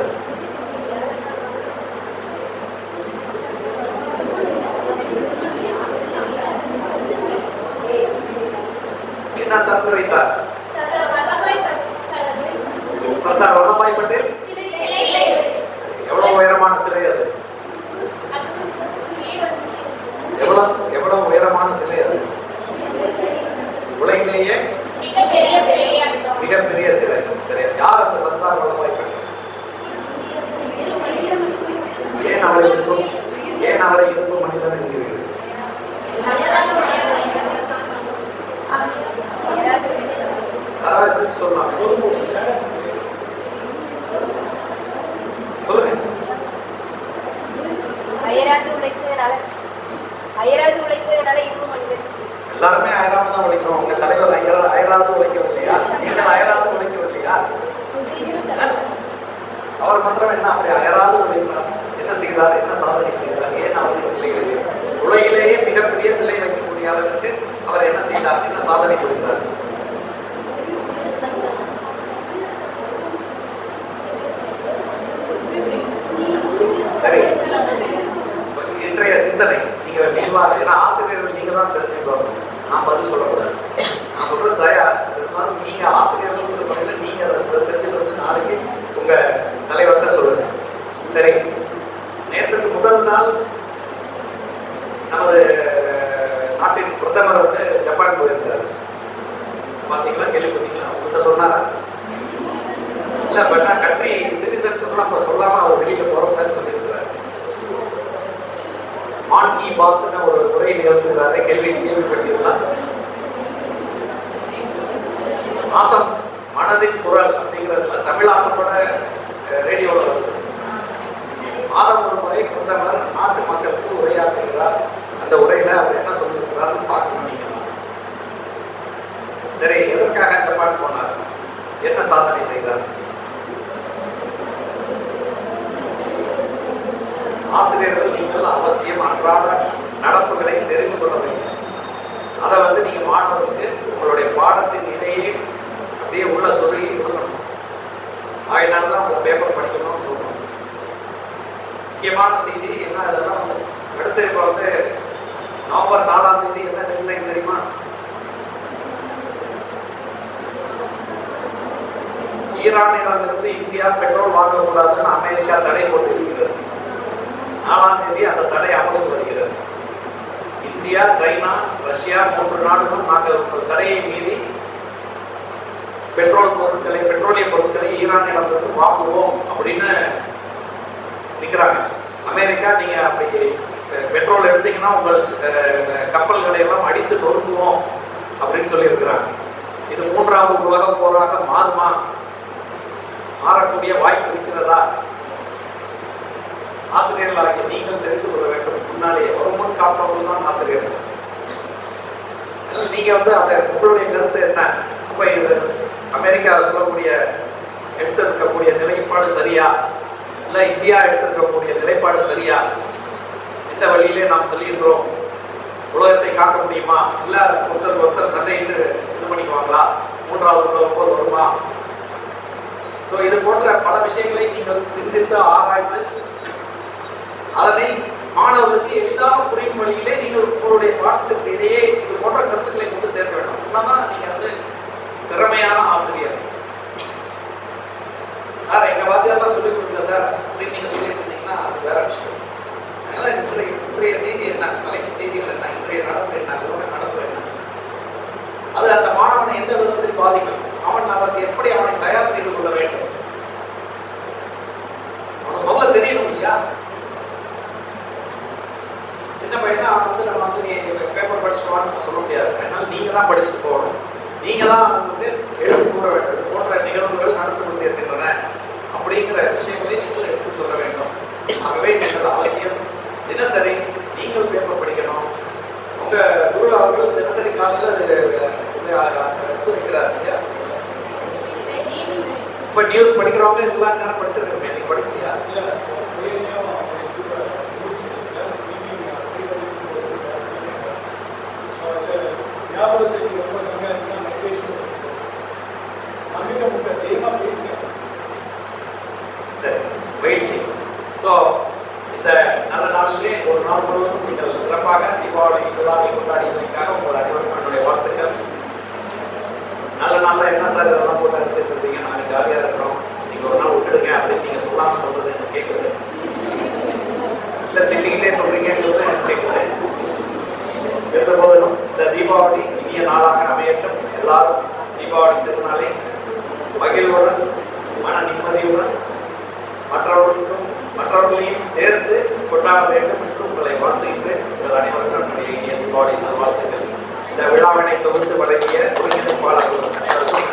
என்ன திறந்து வைத்தார்? சர்தார் வல்லபாய் பட்டேல். எவ்வளவு உயரமான சிலை அது? எவ்வளவு உயரமான சிலை அது? உலகிலேயே மிகப்பெரிய சிலை. சரி, யார் அந்த சர்தார் வல்லபாய் பட்டேல்? ஏன் அவரை இருப்பு மனிதன் என்கிறீர்கள்? யாராவது சொன்னாங்க? சொல்லுங்க. அயராது இருப்பு மனிதன். எல்லாருமே அயராம தான் உழைக்கிறோம். உங்க தலைவர் அயராது உழைக்கவில்லையா? நீங்கள் அயராது உழைக்கவில்லையா? அவர் மாத்திரம் என்ன அப்படி அயராது உழைக்கிறார்? என்ன செய்தார்? என்ன சாதனை செய்தார்? ஏன் அவருடைய சிலைகள் உலகிலேயே மிகப்பெரிய சிலை வைக்கக்கூடிய அளவுக்கு அவர் என்ன செய்தார்? என்ன சாதனை புரிந்தார்? சரி, இன்றைய சிந்தனை நீங்க விரிவாக, ஏன்னா ஆசிரியர்கள் நீங்க தான் தெரிஞ்சுக்கணும். நான் பதில் சொல்லக்கூடாது. நான் சொல்றது தயார் இருந்தாலும் நீங்க ஆசிரியர்கள் முறையில் நீங்க அதை தெரிஞ்சுக்கிறது நாளைக்கு உங்க தலைவர்கிட்ட சொல்லுங்க. சரி, நேற்றுக்கு முதல் நாள் நமது நாட்டின் பிரதமர் வந்து ஜப்பான் போயிருந்தார். பாத்தீங்களா? கேள்விப்பட்டீங்களா? உங்கள்கிட்ட சொன்னாரா? இல்ல, பட் கண்ட்ரி சிட்டிசன்ஸ் நம்ம சொல்லாம அவர் வெளியில போறோம்னு சொல்லியிருக்கிறார். மான் கி பாத்னு ஒரு உரை நிகழ்த்துகிறாரு. கேள்விப்பட்டீங்களா? மாசம் மனதின் குரல் அப்படிங்கிறதுல தமிழாக்கப்பட ரேடியோவில் இருக்கு. மாதம் ஒரு முறை பிரதமர் நாட்டு மக்களுக்கு உரையாற்றுகிறார். அந்த உரையில அவர் என்ன சொல்லியிருக்கிறார் பார்க்கணும் நீங்க. சரி, எதற்காக ஜப்பான் போனார்? என்ன சாதனை செய்தார்? ஆசிரியர்கள் நீங்கள் அவசியம் அன்றாட நடப்புகளை தெரிந்து கொள்ள வேண்டும். அதை வந்து நீங்க மாணவர்களுக்கு உங்களுடைய பாடத்தின் இடையே அப்படியே உள்ள சொல்லி கொடுக்கணும். அதனாலதான் உங்க பேப்பர் படிக்கணும்னு சொல்றோம். முக்கியமான செய்தி என்ன? அதெல்லாம் அடுத்து இப்ப வந்து நவம்பர் 4ஆம் தேதி என்ன டெட்லைன் தெரியுமா? ஈரானிடமிருந்து இந்தியா பெட்ரோல் வாங்கக்கூடாதுன்னு அமெரிக்கா தடை போட்டு இருக்கிறது. 4ஆம் தேதி அந்த தடை அமலுக்கு வருகிறது. இந்தியா, சைனா, ரஷ்யா 3 நாடுகளும் நாங்கள் தடையை மீறி பெட்ரோலிய பொருட்களை ஈரானிடமிருந்து வாங்குவோம் அப்படின்னு நிற்கிறாங்க. அமெரிக்கா நீங்க அப்படி பெட்ரோல் எடுத்தீங்கன்னா உங்கள் கப்பல்களை எல்லாம் அடித்து நொறுக்குவோம் அப்படின்னு சொல்லி இருக்கிறாங்க. இது 3வது உலக போராக மாறுமா? மாறக்கூடிய வாய்ப்பு இருக்கிறதா? ஆசிரியர்களாகிய நீங்கள் தெரிந்து கொள்ள வேண்டும். முன்னாலேயே ஒரு முன் காப்பவர்கள் தான் ஆசிரியர்கள். நீங்க வந்து அதை உங்களுடைய கருத்து என்ன? அப்ப இது அமெரிக்கா சொல்லக்கூடிய எடுத்திருக்கக்கூடிய நிலைப்பாடு சரியா? இல்ல இந்தியா எடுத்திருக்கக்கூடிய நிலைப்பாடு சரியா, எந்த வழியிலே நாம் செல்கின்றோம், உலகத்தை காக்க முடியுமா, இல்ல ஒருத்தர் சண்டையிட்டு இது பண்ணிக்குவாங்களா, மூன்றாவது உலக போர் வருமா? சோ இது போன்ற பல விஷயங்களை நீங்கள் சிந்தித்து ஆராய்ந்து அதனை மாணவர்களுக்கு எளிதாக புரியும் வழியிலே நீங்கள் உங்களுடைய பாடத்திற்கு இடையே இது போன்ற கருத்துக்களை கொண்டு சேர்க்க வேண்டும். என்னதான் நீங்க திறமையான ஆசிரியர். சார் எங்க வாத்தியார் தான் சொல்லிக் கொடுக்கல சார் அப்படின்னு நீங்க சொல்லிட்டு இருந்தீங்கன்னா அது வேற விஷயம். அதனால இன்றைய செய்தி என்ன, தலைப்புச் செய்திகள் என்ன, இன்றைய நடப்பு என்ன, நடப்பு என்ன, அது அந்த மாணவனை எந்த விதத்தில் பாதிக்கும், அவன் அதற்கு எப்படி அவனை தயார் செய்து கொள்ள வேண்டும், அவனுக்கு முதல்ல தெரியணும் இல்லையா? சின்ன பையனா அவன் நம்ம நீ பேப்பர் படிச்சுவான்னு சொல்ல முடியாது. அதனால நீங்க தான் படிச்சுட்டு போகணும், நீங்க தான் அவங்களுக்கு எடுத்து கூற வேண்டும். போன்ற நிகழ்வுகள் நடந்து கொண்டிருக்கின்றன அப்படிங்கிற விஷயங்களை நீங்கள் எடுத்து சொல்ல வேண்டும். ஆகவே நீங்கள் அவசியம் தினசரி நீங்கள் பேப்பர் படிக்கணும். உங்க குரு அவர்கள் தினசரி காலையில் எடுத்து வைக்கிறார் இல்லையா? இப்ப நியூஸ் படிக்கிறவங்க இதெல்லாம் நேரம் படிச்சிருக்கேன், நீங்க படிக்கலையா? சரி, பயிற்சி. ஸோ இந்த நல்ல நாளிலே ஒரு நாள் முழுவதும் நீங்கள் சிறப்பாக தீபாவளி விழாவை கொண்டாடியதற்காக உங்கள் அனைவருக்கும் என்னுடைய வாழ்த்துக்கள். நல்ல நாளில் என்ன சார் இதெல்லாம் போட்டு அனுப்பிட்டு இருந்தீங்க, நாங்கள் ஜாலியாக இருக்கிறோம், நீங்கள் ஒரு நாள் விட்டுடுங்க அப்படின்னு நீங்கள் சொல்லாமல் சொல்றது எனக்கு கேட்குது. இல்லை திட்டிக்கிட்டே சொல்றீங்கிறது எனக்கு கேட்குது. இருந்த போதிலும் இந்த தீபாவளி இனிய நாளாக அமையட்டும். எல்லாரும் தீபாவளி திருநாளை மகிழ்வுடன் மன நிம்மதியுடன் மற்றவர்களையும் சேர்த்து கொண்டாட வேண்டும் என்று உங்களை வாழ்த்துகின்றேன். உங்கள் அனைவருக்கும் என்னுடைய இனிய தீபாவளி நல்வாழ்த்துக்கள். இந்த விழாவினை தொகுத்து வழங்கிய ஒருங்கிணைப்பாளர்கள் அனைவருக்கும்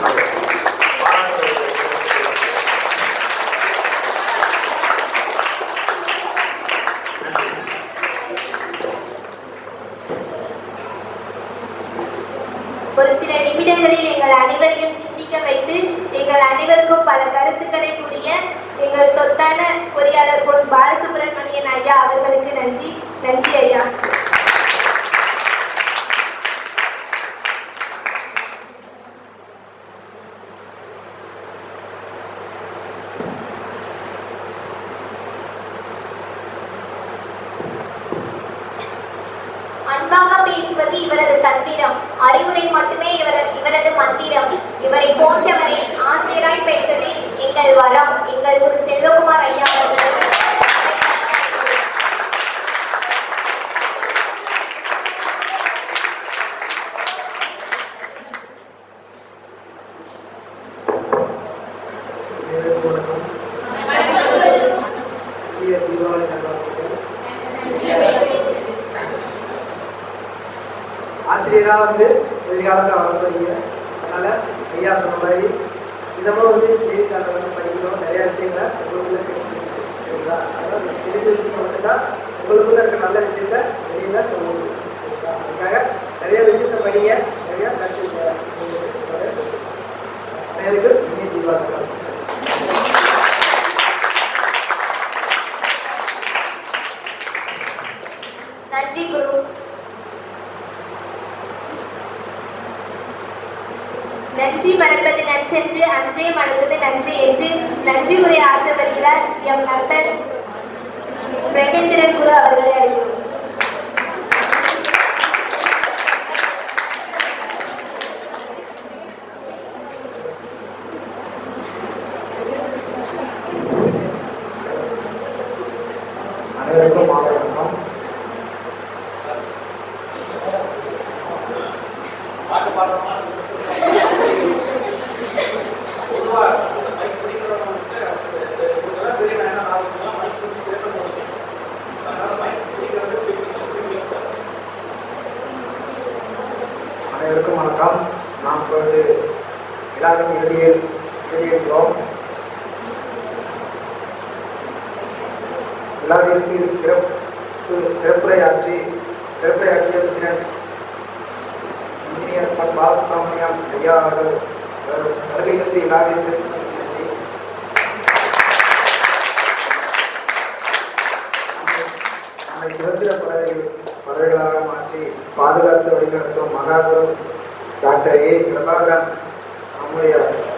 ஒரு சில நிமிடங்களில் எங்கள் அனைவரையும் சிந்திக்க வைத்து எங்கள் அனைவருக்கும் பல கருத்துக்களை கூறிய எங்கள் சொத்தான பொறியாளர் பொன் பாலசுப்ரமணியன் ஐயா அவர்களுக்கு நன்றி. நன்றி ஐயா. அன்பாக பேசுவது இவரது தந்திரம், அறிவுரை மட்டுமே இவரது மந்திரம். இவரை போன்றவரை ஆசிரியராய் பெற்றது எங்கள் வரம். எங்கள் குரு செல்வகுமார் ஐயா அவர்கள் ஆசிரியராக எதிர்காலத்தில் வரப்படுங்க. அதனால ஐயா சொன்ன மாதிரி இதெல்லாம் செய்தித்தாளில் படிக்கணும், நிறைய விஷயங்களை உங்களுக்குள்ள தெரிஞ்சு சரிங்களா? அதனால தெரிஞ்ச விஷயத்தை மட்டும்தான் உங்களுக்குள்ள இருக்க நல்ல விஷயத்த வெளியில சொல்லணும் சரிங்களா? அதுக்காக நிறைய விஷயத்த படிங்க, நிறைய கற்றுக்க. அனைவருக்கும் இனிய தீபாவளி. நன்றி குரு. நன்றி மறப்பது நன்றென்று, அன்றே மறப்பது நன்று என்று நன்றி உரை ஆற்ற வருகிறார் எம் நண்பர் பிரபேந்திரன் குரு அவர்களை அழைக்கிறோம். அனைவருக்கும் மாலை வணக்கம். பாட்டு பாடுறோமா? பொதுவாக மைக் பிடிக்கிறவங்க தெரியல, என்ன நாளைக்குலாம் மைக் பிடிச்சி பேச முடியும். அதனால மைக் பிடிக்கிறது அனைவருக்கும் வணக்கம். நாம் இப்பொழுது விழாவின் இறுதியிருக்கிறோம். விழாவிற்கு சிறப்புரையாற்றிய பிரசிடென்ட் இன்ஜினியர் பொன் பாலசுப்ரமணியம் ஐயா அவர்கள் வருகை தந்து விழாவை சிறப்பு வழிநடத்தும் மகாகுரு டாக்டர் ஏ பிரபாகரன்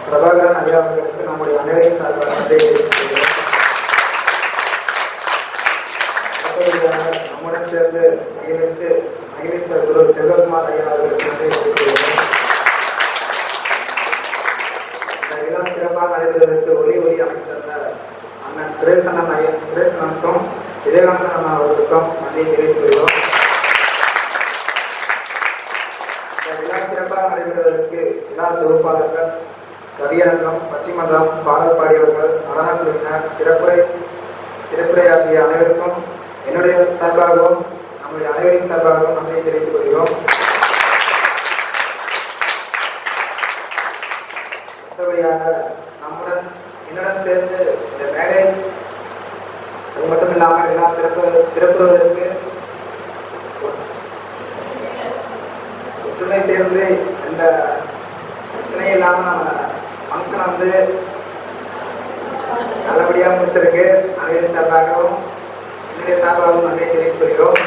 பிரபாகரன் ஐயா அவர்களுக்கு நம்முடைய அனைவரின் சார்பாக நன்றி தெரிவித்துக் நம்முடன் சேர்ந்து மகிழ்ந்த குரு செல்வகுமார் ஐயா அவர்களுக்கு நன்றி தெரிவித்துள்ளோம். இந்த விழா சிறப்பாக நடைபெறுவதற்கு ஒளி அமைத்திருந்த அண்ணன் சுரேசனுக்கும் விவேகானந்தன் அண்ணா அவர்களுக்கும் நன்றி தெரிவித்துக் கொள்கிறோம். இந்த விழா சிறப்பாக நடைபெறுவதற்கு விழா தொகுப்பாளர்கள், கவியரங்கம், பட்டிமன்றம், பாடல் பாடியவர்கள், நடனக்குழுவினர், சிறப்புரையாற்றிய அனைவருக்கும் என்னுடைய சார்பாகவும் நம்முடைய அனைவரின் சார்பாகவும் நன்றியை தெரிவித்துக் கொள்கிறோம். மற்றபடியாக என்னுடன் சேர்ந்து இந்த மேடை அது மட்டும் இல்லாமல் விழா சிறப்புறுவதற்கு ஒற்றுமை சேர்ந்து எந்த பிரச்சனையும் இல்லாமல் நம்ம ஃபங்க்ஷனை வந்து நல்லபடியாக முடிச்சிருக்கு. அனைவரின் சார்பாகவும் என்னுடைய சார்பாகவும் நன்றியை தெரிவித்துக் கொள்கிறோம்.